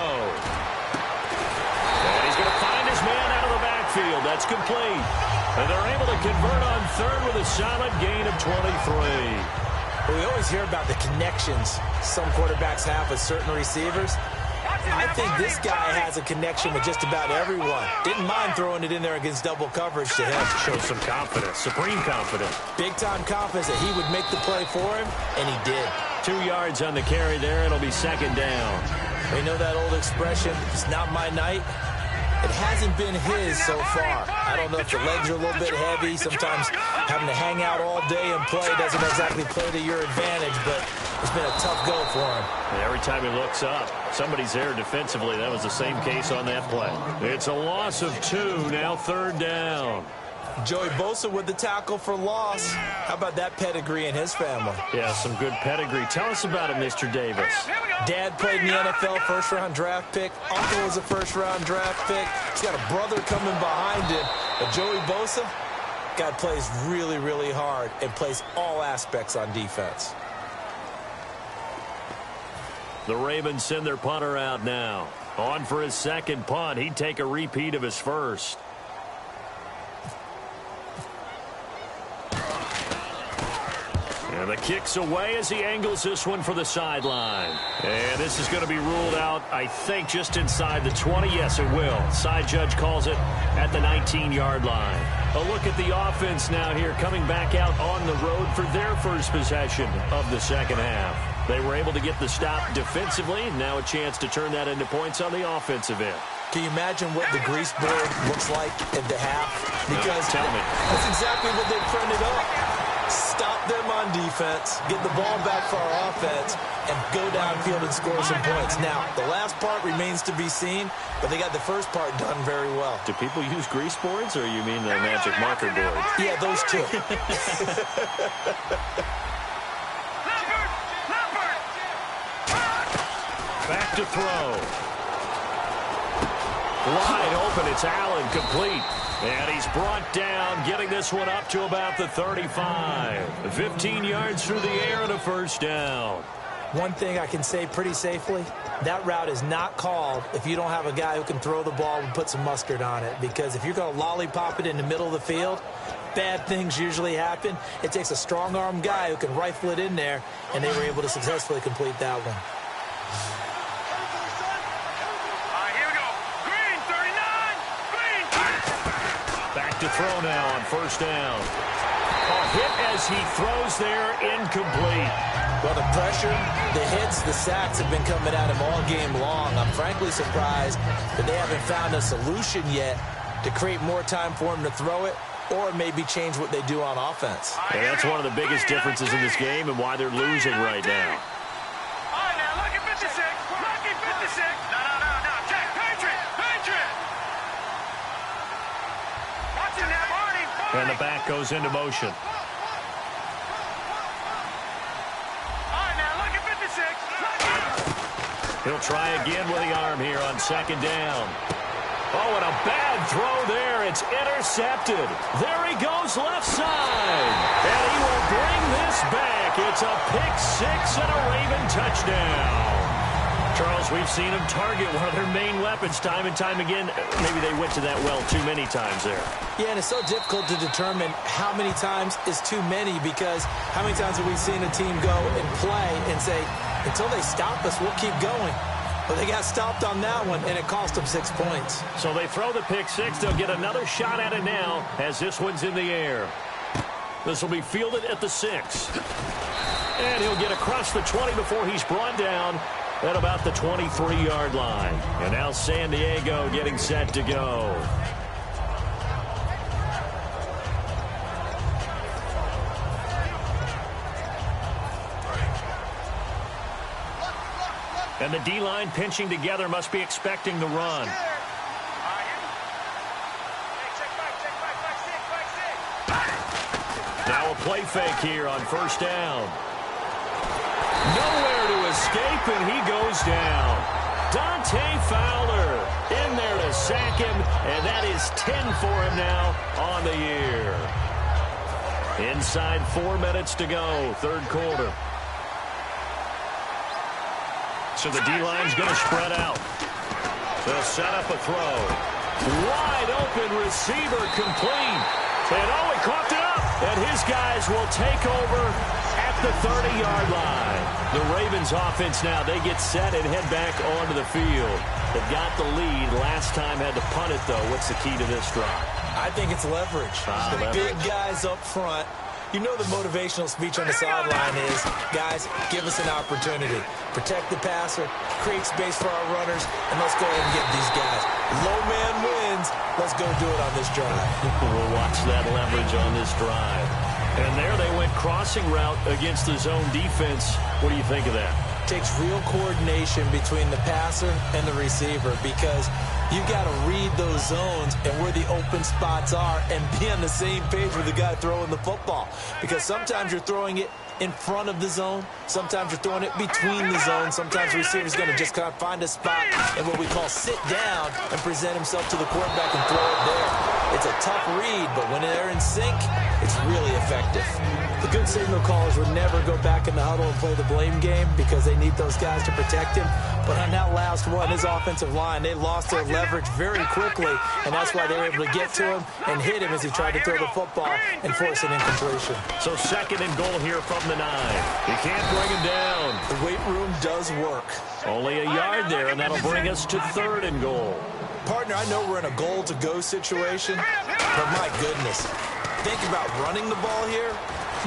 [SPEAKER 5] And he's going to find his man out of the backfield. field. That's complete. And they're able to convert on third with a solid gain of 23.
[SPEAKER 6] We always hear about the connections some quarterbacks have with certain receivers. I think this guy has a connection with just about everyone. Didn't mind throwing it in there against double coverage to him.
[SPEAKER 5] Shows some confidence, supreme confidence.
[SPEAKER 6] Big-time confidence that he would make the play for him, and he did.
[SPEAKER 5] 2 yards on the carry there. It'll be second down.
[SPEAKER 6] We know that old expression, it's not my night. It hasn't been his so far. I don't know if the legs are a little bit heavy. Sometimes having to hang out all day and play doesn't exactly play to your advantage, but it's been a tough go for him.
[SPEAKER 5] And every time he looks up, somebody's there defensively. That was the same case on that play. It's a loss of 2, now third down.
[SPEAKER 6] Joey Bosa with the tackle for loss. How about that pedigree in his family?
[SPEAKER 5] Yeah, some good pedigree. Tell us about it, Mr. Davis.
[SPEAKER 6] Dad played in the NFL, first-round draft pick. Uncle was a first-round draft pick. He's got a brother coming behind him. But Joey Bosa, guy plays really, really hard and plays all aspects on defense.
[SPEAKER 5] The Ravens send their punter out now. On for his second punt. He'd take a repeat of his first. And the kick's away as he angles this one for the sideline. And this is going to be ruled out, I think, just inside the 20. Yes, it will. Side judge calls it at the 19-yard line. A look at the offense now here, coming back out on the road for their first possession of the second half. They were able to get the stop defensively, and now a chance to turn that into points on the offensive end.
[SPEAKER 6] Can you imagine what the grease board looks like at the half? Because
[SPEAKER 5] tell me.
[SPEAKER 6] That's exactly what they printed up. Stop them on defense, get the ball back for our offense, and go downfield and score some points. Now, the last part remains to be seen, but they got the first part done very well.
[SPEAKER 5] Do people use grease boards, or you mean the magic marker board?
[SPEAKER 6] Yeah, those two.
[SPEAKER 5] Back to throw. Wide open, it's Allen, complete. And he's brought down, getting this one up to about the 35. 15 yards through the air and a first down.
[SPEAKER 6] One thing I can say pretty safely, that route is not called if you don't have a guy who can throw the ball and put some mustard on it. Because if you're going to lollipop it in the middle of the field, bad things usually happen. It takes a strong-arm guy who can rifle it in there, and they were able to successfully complete that one.
[SPEAKER 5] To throw now on first down. A hit as he throws there, incomplete.
[SPEAKER 6] Well, the pressure, the hits, the sacks have been coming at him all game long. I'm frankly surprised that they haven't found a solution yet to create more time for him to throw it or maybe change what they do on offense.
[SPEAKER 5] And that's one of the biggest differences in this game and why they're losing right now.
[SPEAKER 7] All right, now look at 56. Look at 56. No. Check. Patriot.
[SPEAKER 5] And the back goes into motion.
[SPEAKER 7] All right, now look at 56.
[SPEAKER 5] He'll try again with the arm here on second down. Oh, and a bad throw there. It's intercepted. There he goes left side. And he will bring this back. It's a pick six and a Raven touchdown. Charles, we've seen him target one of their main weapons time and time again. Maybe they went to that well too many times there.
[SPEAKER 6] Yeah, and it's so difficult to determine how many times is too many because how many times have we seen a team go and play and say, until they stop us, we'll keep going. But they got stopped on that one, and it cost them 6 points.
[SPEAKER 5] So they throw the pick six. They'll get another shot at it now as this one's in the air. This will be fielded at the 6. And he'll get across the 20 before he's brought down at about the 23-yard line. And now San Diego getting set to go. And the D-line pinching together must be expecting the run. Now a play fake here on first down. Nowhere to escape, and he goes down. Dante Fowler in there to sack him, and that is 10 for him now on the year. Inside 4 minutes to go, third quarter. So the D-line's going to spread out. They'll set up a throw. Wide open receiver complete. And he coughed it up. And his guys will take over at the 30-yard line. The Ravens offense now, they get set and head back onto the field. They've got the lead. Last time had to punt it, though. What's the key to this drive?
[SPEAKER 6] I think it's leverage. The big guys up front. You know the motivational speech on the sideline is, guys, give us an opportunity. Protect the passer, create space for our runners, and let's go ahead and get these guys. Low man wins. Let's go do it on this drive.
[SPEAKER 5] We'll watch that leverage on this drive. And there they went crossing route against the zone defense. What do you think of that?
[SPEAKER 6] Takes real coordination between the passer and the receiver because you've got to read those zones and where the open spots are and be on the same page with the guy throwing the football. Because sometimes you're throwing it in front of the zone. Sometimes you're throwing it between the zones. Sometimes the receiver's going to just kind of find a spot and what we call sit down and present himself to the quarterback and throw it there. It's a tough read, but when they're in sync, it's really effective. The good signal callers would never go back in the huddle and play the blame game because they need those guys to protect him. But on that last one, his offensive line, they lost their leverage very quickly, and that's why they were able to get to him and hit him as he tried to throw the football and force an incompletion.
[SPEAKER 5] So 2nd and goal here from the 9. You can't bring him down.
[SPEAKER 6] The weight room does work.
[SPEAKER 5] Only a yard there, and that'll bring us to 3rd and goal.
[SPEAKER 6] Partner, I know we're in a goal-to-go situation, but my goodness, think about running the ball here.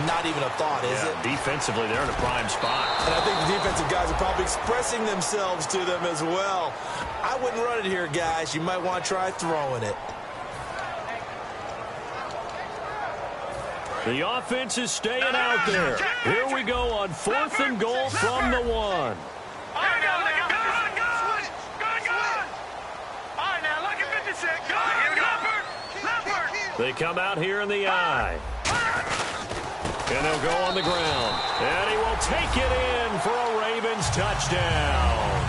[SPEAKER 6] Not even a thought, is it?
[SPEAKER 5] Defensively, they're in a prime spot.
[SPEAKER 6] And I think the defensive guys are probably expressing themselves to them as well. I wouldn't run it here, guys. You might want to try throwing it.
[SPEAKER 5] The offense is staying out there. Here we go on 4th and goal from the 1.
[SPEAKER 7] All right, now, look at good. All right, now, look at 56. Leopard.
[SPEAKER 5] They come out here in the eye. And they'll go on the ground. And he will take it in for a Ravens touchdown.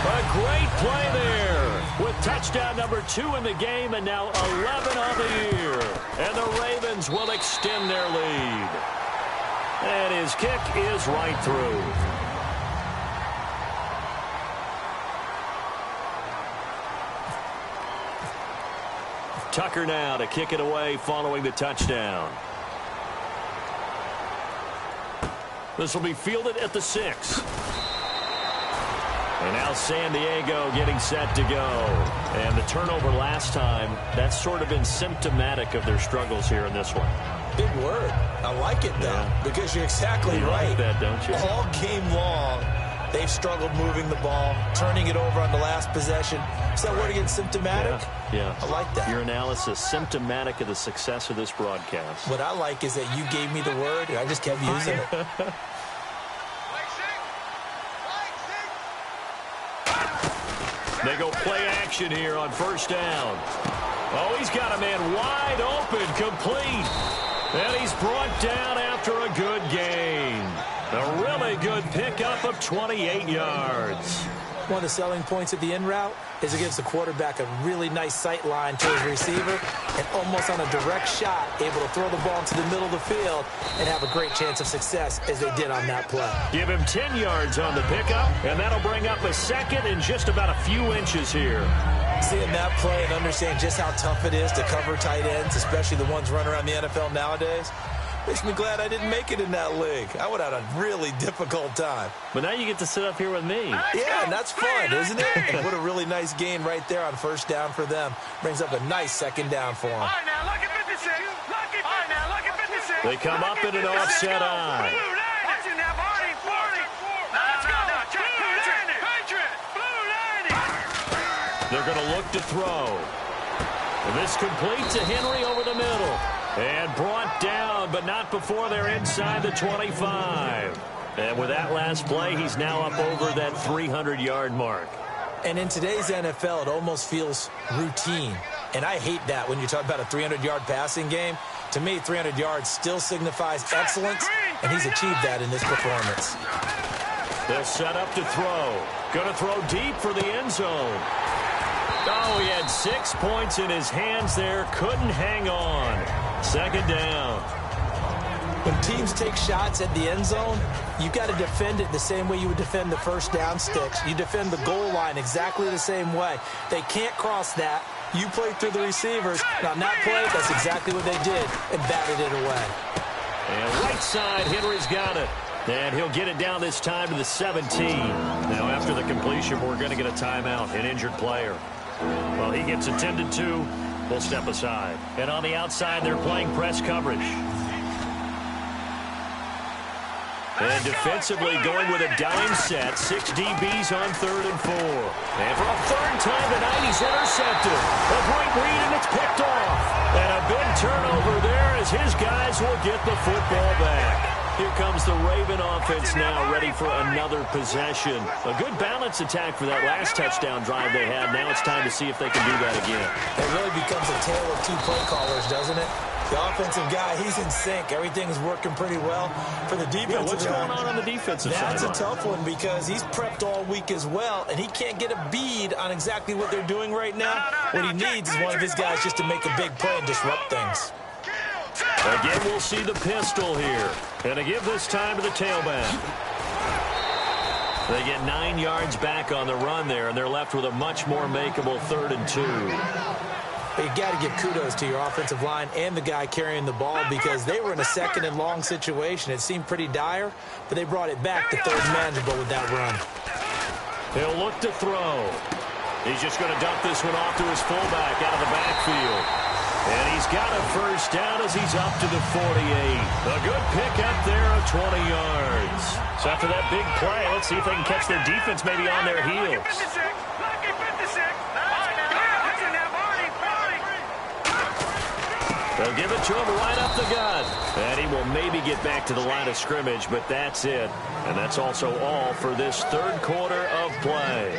[SPEAKER 5] A great play there with touchdown number 2 in the game and now 11 on the year. And the Ravens will extend their lead. And his kick is right through. Tucker now to kick it away following the touchdown. This will be fielded at the 6. And now San Diego getting set to go. And the turnover last time, that's sort of been symptomatic of their struggles here in this one.
[SPEAKER 6] Big word. I like it, though, because you're exactly
[SPEAKER 5] you
[SPEAKER 6] right.
[SPEAKER 5] Like that, don't you?
[SPEAKER 6] All game long, they've struggled moving the ball, turning it over on the last possession. Is that word again, symptomatic?
[SPEAKER 5] Yeah.
[SPEAKER 6] I like that.
[SPEAKER 5] Your analysis, symptomatic of the success of this broadcast.
[SPEAKER 6] What I like is that you gave me the word, and I just kept using it.
[SPEAKER 5] They go play action here on 1st down. Oh, he's got a man wide open, complete. And he's brought down after a good gain. A really good pickup of 28 yards.
[SPEAKER 6] One of the selling points of the in route is it gives the quarterback a really nice sight line to his receiver and almost on a direct shot able to throw the ball into the middle of the field and have a great chance of success as they did on that play.
[SPEAKER 5] Give him 10 yards on the pickup, and that'll bring up a 2nd and just about a few inches here.
[SPEAKER 6] Seeing that play and understanding just how tough it is to cover tight ends, especially the ones running around the NFL nowadays, makes me glad I didn't make it in that league. I would have had a really difficult time.
[SPEAKER 5] But now you get to sit up here with me.
[SPEAKER 6] Yeah, and that's fun, isn't it? And what a really nice gain right there on 1st down for them. Brings up a nice 2nd down for them.
[SPEAKER 7] All right, now, look at 56. All right, now, look at 56.
[SPEAKER 5] They come up in an offset eye.
[SPEAKER 7] Watch it now, 40. Now, let's go. Patriot. Blue 90.
[SPEAKER 5] They're going to look to throw. And this complete to Henry over the middle. And brought down, but not before they're inside the 25. And with that last play, he's now up over that 300-yard mark.
[SPEAKER 6] And in today's NFL, it almost feels routine. And I hate that when you talk about a 300-yard passing game. To me, 300 yards still signifies excellence, and he's achieved that in this performance.
[SPEAKER 5] They'll set up to throw. Going to throw deep for the end zone. Oh, he had 6 points in his hands there. Couldn't hang on. 2nd down.
[SPEAKER 6] When teams take shots at the end zone, you got to defend it the same way you would defend the first down sticks. You defend the goal line exactly the same way. They can't cross that. You play through the receivers. On that play, that's exactly what they did and batted it away.
[SPEAKER 5] And right side, Henry's got it. And he'll get it down this time to the 17. Now, after the completion, we're going to get a timeout, an injured player. Well, he gets attended to. We'll step aside. And on the outside, they're playing press coverage. And defensively going with a dime set. 6 DBs on 3rd and 4. And for a third time tonight, he's intercepted. A great read, and it's picked off. And a big turnover there as his guys will get the football back. Here comes the Raven offense now, ready for another possession. A good balance attack for that last touchdown drive they had. Now it's time to see if they can do that again.
[SPEAKER 6] It really becomes a tale of two play callers, doesn't it? The offensive guy, he's in sync. Everything's working pretty well. For the defensive
[SPEAKER 5] what's going on the defensive side?
[SPEAKER 6] That's a tough one because he's prepped all week as well, and he can't get a bead on exactly what they're doing right now. What he needs is one of his guys just to make a big play and disrupt things.
[SPEAKER 5] Again, we'll see the pistol here. And a give this time to the tailback. They get 9 yards back on the run there, and they're left with a much more makeable 3rd and 2.
[SPEAKER 6] But you got to give kudos to your offensive line and the guy carrying the ball because they were in a 2nd and long situation. It seemed pretty dire, but they brought it back to 3rd manageable with that run.
[SPEAKER 5] He'll look to throw. He's just going to dump this one off to his fullback out of the backfield. And he's got a first down as he's up to the 48. A good pickup there of 20 yards. So after that big play, let's see if they can catch their defense maybe on their heels. They'll give it to him right up the gut. And he will maybe get back to the line of scrimmage, but that's it. And that's also all for this 3rd quarter of play.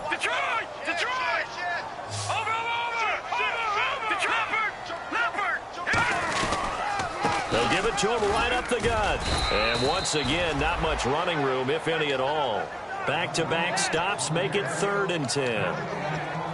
[SPEAKER 7] Detroit! Detroit! Over!
[SPEAKER 5] They'll give it to him right up the gut. And once again, not much running room, if any at all. Back-to-back stops make it 3rd and 10.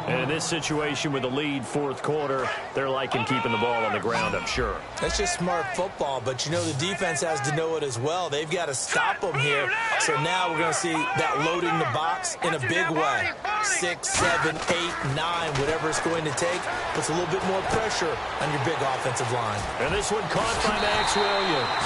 [SPEAKER 5] And in this situation with the lead 4th quarter, they're liking keeping the ball on the ground, I'm sure.
[SPEAKER 6] That's just smart football, but you know the defense has to know it as well. They've got to stop them here. So now we're going to see that loading the box in a big way. 6, 7, 8, 9, whatever it's going to take, puts a little bit more pressure on your big offensive line.
[SPEAKER 5] And this one caught by Max Williams.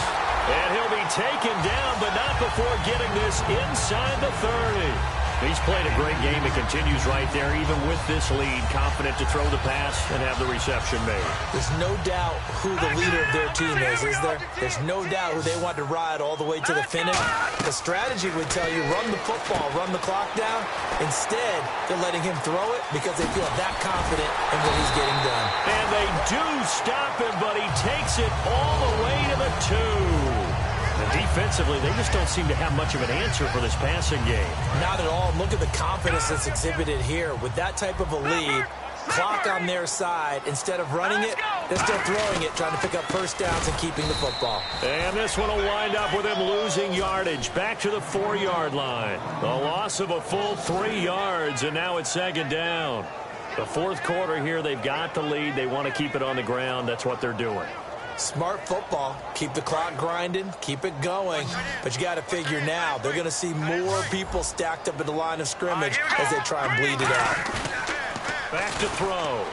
[SPEAKER 5] And he'll be taken down, but not before getting this inside the 30. He's played a great game. It continues right there, even with this lead. Confident to throw the pass and have the reception made.
[SPEAKER 6] There's no doubt who the leader of their team is there? There's no doubt who they want to ride all the way to the finish. The strategy would tell you, run the football, run the clock down. Instead, they're letting him throw it because they feel that confident in what he's getting done.
[SPEAKER 5] And they do stop him, but he takes it all the way to the 2. And defensively, they just don't seem to have much of an answer for this passing game.
[SPEAKER 6] Not at all. Look at the confidence that's exhibited here. With that type of a lead, clock on their side, instead of running it, they're still throwing it, trying to pick up first downs and keeping the football.
[SPEAKER 5] And this one will wind up with him losing yardage back to the 4-yard line. The loss of a full 3 yards, and now it's 2nd down. The 4th quarter here, they've got the lead. They want to keep it on the ground. That's what they're doing.
[SPEAKER 6] Smart football. Keep the clock grinding. Keep it going. But you got to figure now, they're going to see more people stacked up at the line of scrimmage as they try and bleed it out.
[SPEAKER 5] Back to throw.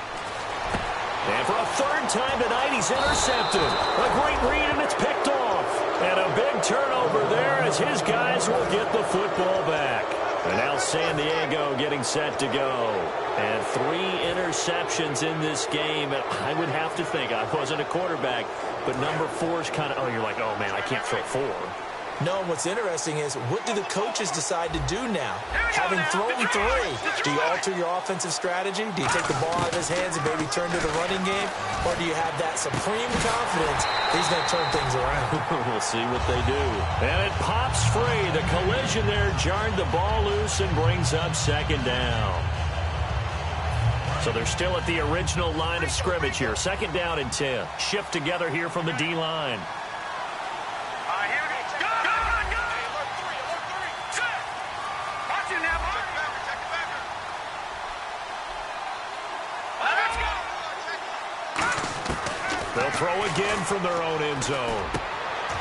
[SPEAKER 5] And for a 3rd time tonight, he's intercepted. A great read, and it's picked off. And a big turnover there as his guys will get the football back. And now San Diego getting set to go. And 3 interceptions in this game. And I would have to think, I wasn't a quarterback, but number 4 is kind of, you're like, oh, man, I can't throw 4.
[SPEAKER 6] No, what's interesting is, what do the coaches decide to do now? Having thrown 3, do you alter your offensive strategy? Do you take the ball out of his hands and maybe turn to the running game? Or do you have that supreme confidence he's going to turn things around?
[SPEAKER 5] We'll see what they do. And it pops free. The collision there jarred the ball loose and brings up 2nd down. So they're still at the original line of scrimmage here. 2nd down and 10. Shift together here from the D-line. They'll throw again from their own end zone.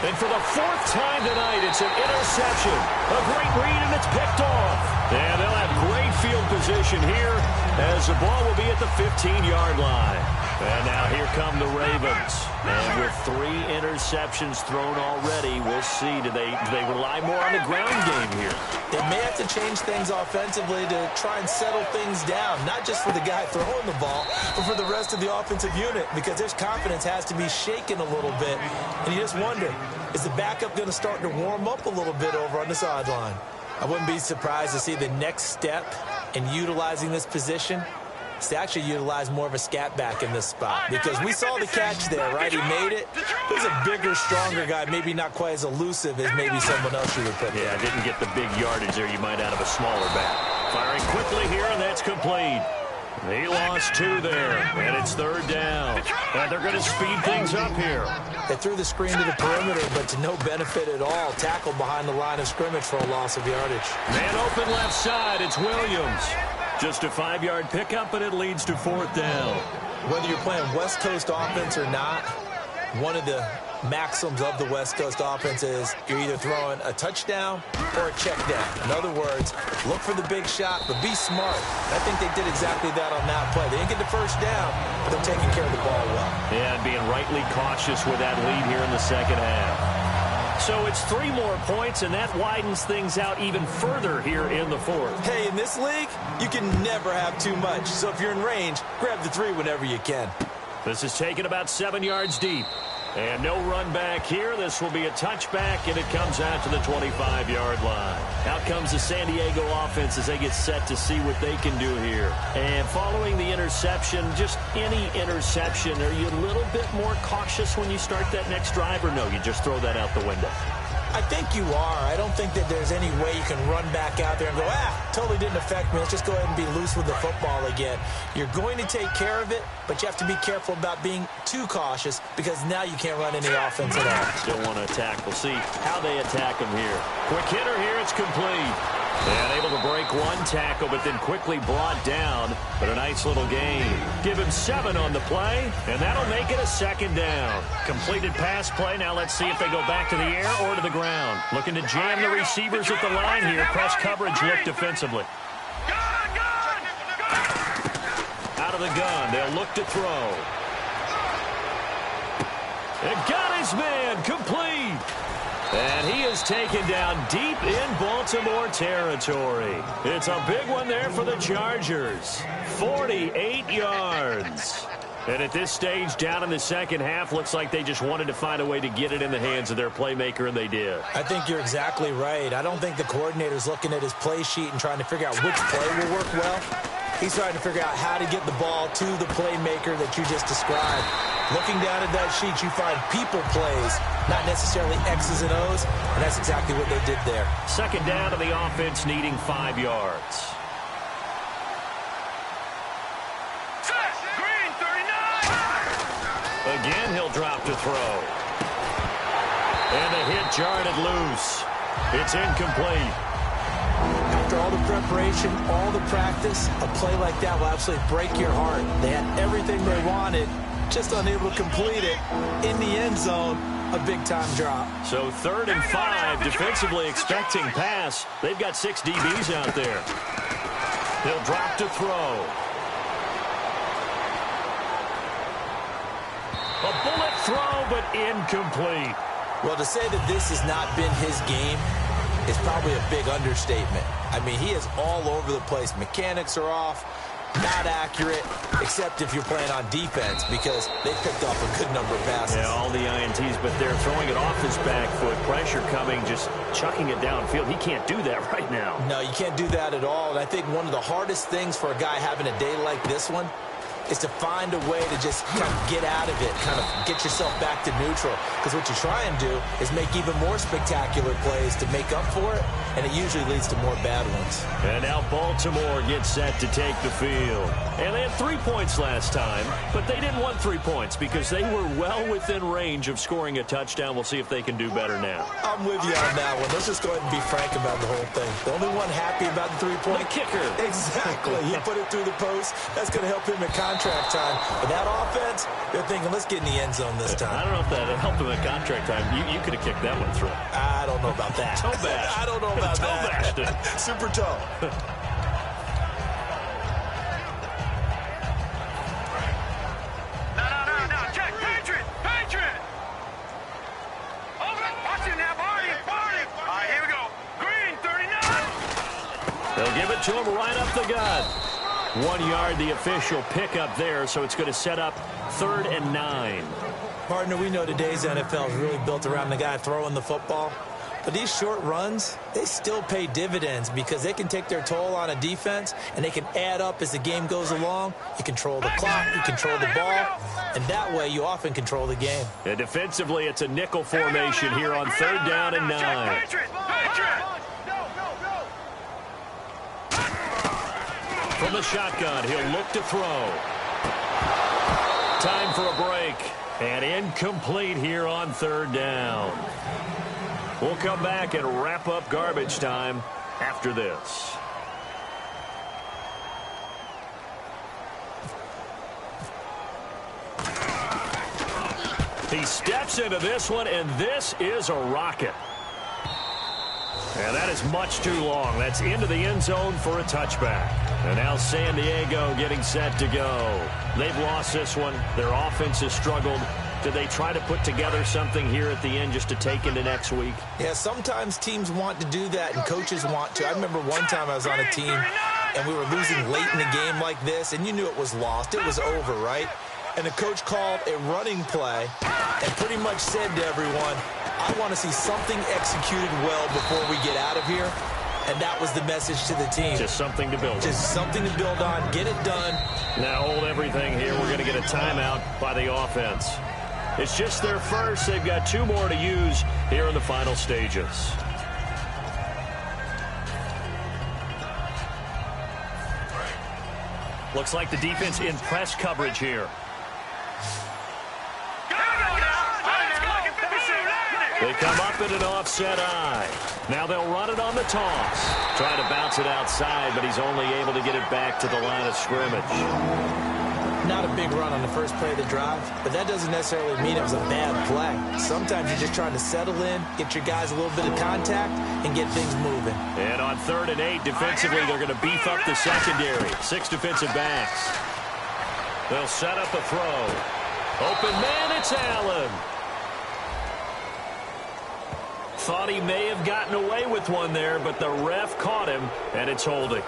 [SPEAKER 5] And for the fourth time tonight, it's an interception. A great read, and it's picked off. And they'll have great field position here as the ball will be at the 15-yard line. And now here come the Ravens. And with 3 interceptions thrown already, we'll see. Do they rely more on the ground game here?
[SPEAKER 6] They may have to change things offensively to try and settle things down, not just for the guy throwing the ball, but for the rest of the offensive unit, because their confidence has to be shaken a little bit. And you just wonder, is the backup going to start to warm up a little bit over on the sideline? I wouldn't be surprised to see the next step in utilizing this position is to actually utilize more of a scat back in this spot, because we saw the catch there, right? He made it. There's a bigger, stronger guy, maybe not quite as elusive as maybe someone else you would put there.
[SPEAKER 5] Yeah, didn't get the big yardage there you might out of a smaller back. Firing quickly here, and that's complete. He lost 2 there, and it's 3rd down. And they're going to speed things up here.
[SPEAKER 6] They threw the screen to the perimeter, but to no benefit at all. Tackled behind the line of scrimmage for a loss of yardage.
[SPEAKER 5] Man open left side, it's Williams. Just a 5-yard pickup, and it leads to 4th down.
[SPEAKER 6] Whether you're playing West Coast offense or not, one of the maxims of the West Coast offense is you're either throwing a touchdown or a check down. In other words, look for the big shot, but be smart. I think they did exactly that on that play. They didn't get the first down, but they're taking care of the ball well.
[SPEAKER 5] Yeah, and being rightly cautious with that lead here in the second half. So it's 3 more points, and that widens things out even further here in the 4th.
[SPEAKER 6] Hey, in this league, you can never have too much. So if you're in range, grab the 3 whenever you can.
[SPEAKER 5] This is taken about 7 yards deep. And no run back here. This will be a touchback, and it comes out to the 25-yard line. Out comes the San Diego offense as they get set to see what they can do here. And following the interception, just any interception, are you a little bit more cautious when you start that next drive, or no, you just throw that out the window?
[SPEAKER 6] I think you are. I don't think that there's any way you can run back out there and go, totally didn't affect me. Let's just go ahead and be loose with the football again. You're going to take care of it, but you have to be careful about being too cautious, because now you can't run any offense at all.
[SPEAKER 5] Still want to attack. We'll see how they attack him here. Quick hitter here. It's complete. And able to break 1 tackle, but then quickly brought down. But a nice little gain. Give him 7 on the play, and that'll make it a 2nd down. Completed pass play. Now let's see if they go back to the air or to the ground. Looking to jam the receivers at the line here. Press coverage look defensively. Out of the gun. They'll look to throw. And got his man. Complete. And he is taken down deep in Baltimore territory. It's a big one there for the Chargers. 48 yards. And at this stage, down in the second half, looks like they just wanted to find a way to get it in the hands of their playmaker, and they did.
[SPEAKER 6] I think you're exactly right. I don't think the coordinator's looking at his play sheet and trying to figure out which play will work well. He's trying to figure out how to get the ball to the playmaker that you just described. Looking down at that sheet, you find people plays, not necessarily X's and O's, and that's exactly what they did there.
[SPEAKER 5] 2nd down to the offense, needing 5 yards.
[SPEAKER 7] Green 39.
[SPEAKER 5] Again, he'll drop to throw. And the hit jarred it loose. It's incomplete.
[SPEAKER 6] After all the preparation, all the practice, a play like that will absolutely break your heart. They had everything they wanted, just unable to complete it. In the end zone, a big-time drop.
[SPEAKER 5] So 3rd and 5, defensively expecting pass. They've got 6 DBs out there. He'll drop to throw. A bullet throw, but incomplete.
[SPEAKER 6] Well, to say that this has not been his game is probably a big understatement. I mean, he is all over the place. Mechanics are off, not accurate, except if you're playing on defense, because they picked off a good number of passes.
[SPEAKER 5] Yeah, all the INTs, but they're throwing it off his back foot. Pressure coming, just chucking it downfield. He can't do that right now.
[SPEAKER 6] No, you can't do that at all. And I think one of the hardest things for a guy having a day like this one is to find a way to just kind of get out of it, kind of get yourself back to neutral. Because what you try and do is make even more spectacular plays to make up for it. and it usually leads to more bad ones.
[SPEAKER 5] And now Baltimore gets set to take the field. And they had 3 points last time, but they didn't want 3 points because they were well within range of scoring a touchdown. We'll see if they can do better now.
[SPEAKER 6] I'm with you on that one. Let's just go ahead and be frank about the whole thing. The only one happy about the 3-point.
[SPEAKER 5] The kicker.
[SPEAKER 6] Exactly. He put it through the post. That's going to help him in contract time. But that offense, they're thinking, let's get in the end zone this time.
[SPEAKER 5] I don't know if that helped him in contract time. You could have kicked that one through.
[SPEAKER 6] I don't know about that.
[SPEAKER 5] Toe bash.
[SPEAKER 6] I don't know about
[SPEAKER 5] toe
[SPEAKER 6] that.
[SPEAKER 5] Bashed it.
[SPEAKER 6] Super toe.
[SPEAKER 7] No. Check. Patriot. Over. Watch it now, Barney. All right, here we go. Green, 39.
[SPEAKER 5] They'll give it to him right up the gut. 1 yard, the official pickup there, so it's going to set up 3rd and 9.
[SPEAKER 6] Partner, we know today's NFL is really built around the guy throwing the football. But these short runs, they still pay dividends because they can take their toll on a defense, and they can add up as the game goes along. You control the clock, you control the ball, and that way you often control the game.
[SPEAKER 5] And defensively, it's a nickel formation here on 3rd down and 9.
[SPEAKER 7] Patriot.
[SPEAKER 5] From the shotgun, he'll look to throw. Time for a break. And incomplete here on 3rd down. We'll come back and wrap up garbage time after this. He steps into this one, and this is a rocket. And that is much too long. That's into the end zone for a touchback. And now San Diego getting set to go. They've lost this one. Their offense has struggled. Do they try to put together something here at the end just to take into next week?
[SPEAKER 6] Yeah, sometimes teams want to do that and coaches want to. I remember one time I was on a team and we were losing late in the game like this, and you knew it was lost. It was over, right? And the coach called a running play and pretty much said to everyone, I want to see something executed well before we get out of here. And that was the message to the team.
[SPEAKER 5] Just something to build on.
[SPEAKER 6] Just something to build on. Get it done.
[SPEAKER 5] Now hold everything here. We're going to get a timeout by the offense. It's just their first. They've got 2 more to use here in the final stages. Looks like the defense in press coverage here. They come up in an offset eye. Now they'll run it on the toss. Trying to bounce it outside, but he's only able to get it back to the line of scrimmage.
[SPEAKER 6] Not a big run on the first play of the drive, but that doesn't necessarily mean it was a bad play. Sometimes you're just trying to settle in, get your guys a little bit of contact, and get things moving.
[SPEAKER 5] And on 3rd and 8, defensively, they're going to beef up the secondary. 6 defensive backs. They'll set up a throw. Open man, it's Allen. Thought he may have gotten away with one there, but the ref caught him, and it's holding.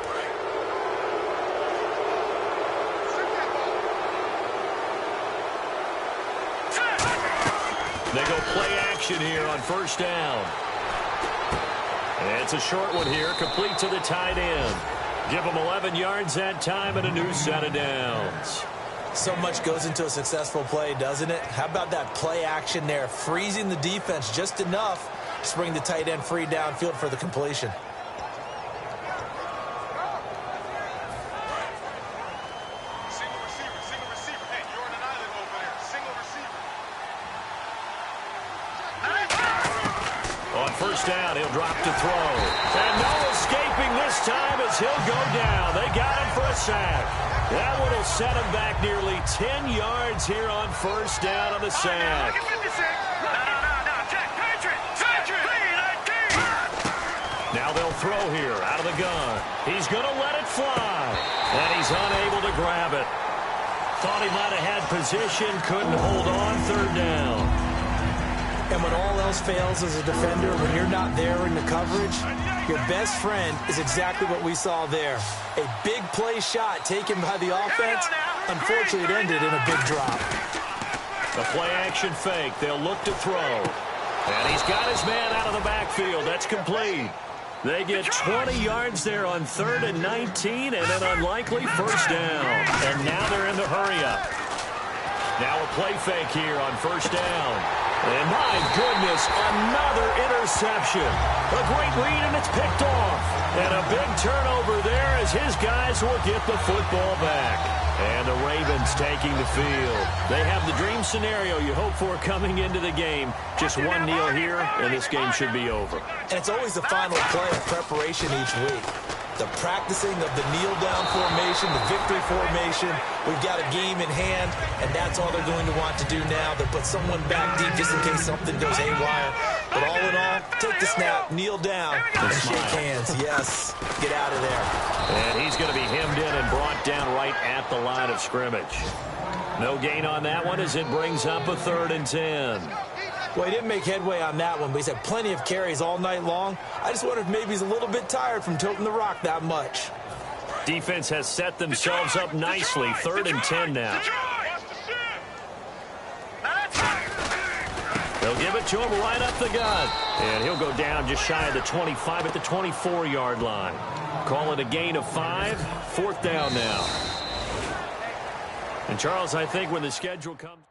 [SPEAKER 5] They go play action here on 1st down. And it's a short one here, complete to the tight end. Give them 11 yards that time and a new set of downs.
[SPEAKER 6] So much goes into a successful play, doesn't it? How about that play action there, freezing the defense just enough to bring the tight end free downfield for the completion.
[SPEAKER 7] Single receiver. Hey, you're on an island over there. Single receiver.
[SPEAKER 5] On 1st down, he'll drop to throw. And no escaping this time as he'll go down. They got him for a sack. That one will set him back nearly 10 yards here on 1st down on the sack. Now they'll throw here out of the gun. He's going to let it fly. And he's unable to grab it. Thought he might have had position, couldn't hold on 3rd down.
[SPEAKER 6] And when all else fails as a defender, when you're not there in the coverage, your best friend is exactly what we saw there. A big play shot taken by the offense. Unfortunately, it ended in a big drop.
[SPEAKER 5] A play-action fake. They'll look to throw. And he's got his man out of the backfield. That's complete. They get 20 yards there on 3rd and 19 and an unlikely 1st down. And now they're in the hurry-up. Now a play fake here on 1st down. And my goodness, another interception. A great read, and it's picked off. And a big turnover there as his guys will get the football back. And the Ravens taking the field. They have the dream scenario you hope for coming into the game. Just one kneel here, and this game should be over.
[SPEAKER 6] And it's always the final play of preparation each week. The practicing of the kneel-down formation, the victory formation. We've got a game in hand, and that's all they're going to want to do now. They'll put someone back deep just in case something goes haywire. But all in all, take the snap, kneel down, and shake hands. Yes, get out of there.
[SPEAKER 5] And he's going to be hemmed in and brought down right at the line of scrimmage. No gain on that one as it brings up a 3rd and 10.
[SPEAKER 6] Well, he didn't make headway on that one, but he's had plenty of carries all night long. I just wonder if maybe he's a little bit tired from toting the rock that much.
[SPEAKER 5] Defense has set themselves up nicely. 3rd and 10 now. They'll give it to him right up the gut. And he'll go down just shy of the 25 at the 24-yard line. Call it a gain of 5. 4th down now. And, Charles, I think when the schedule comes...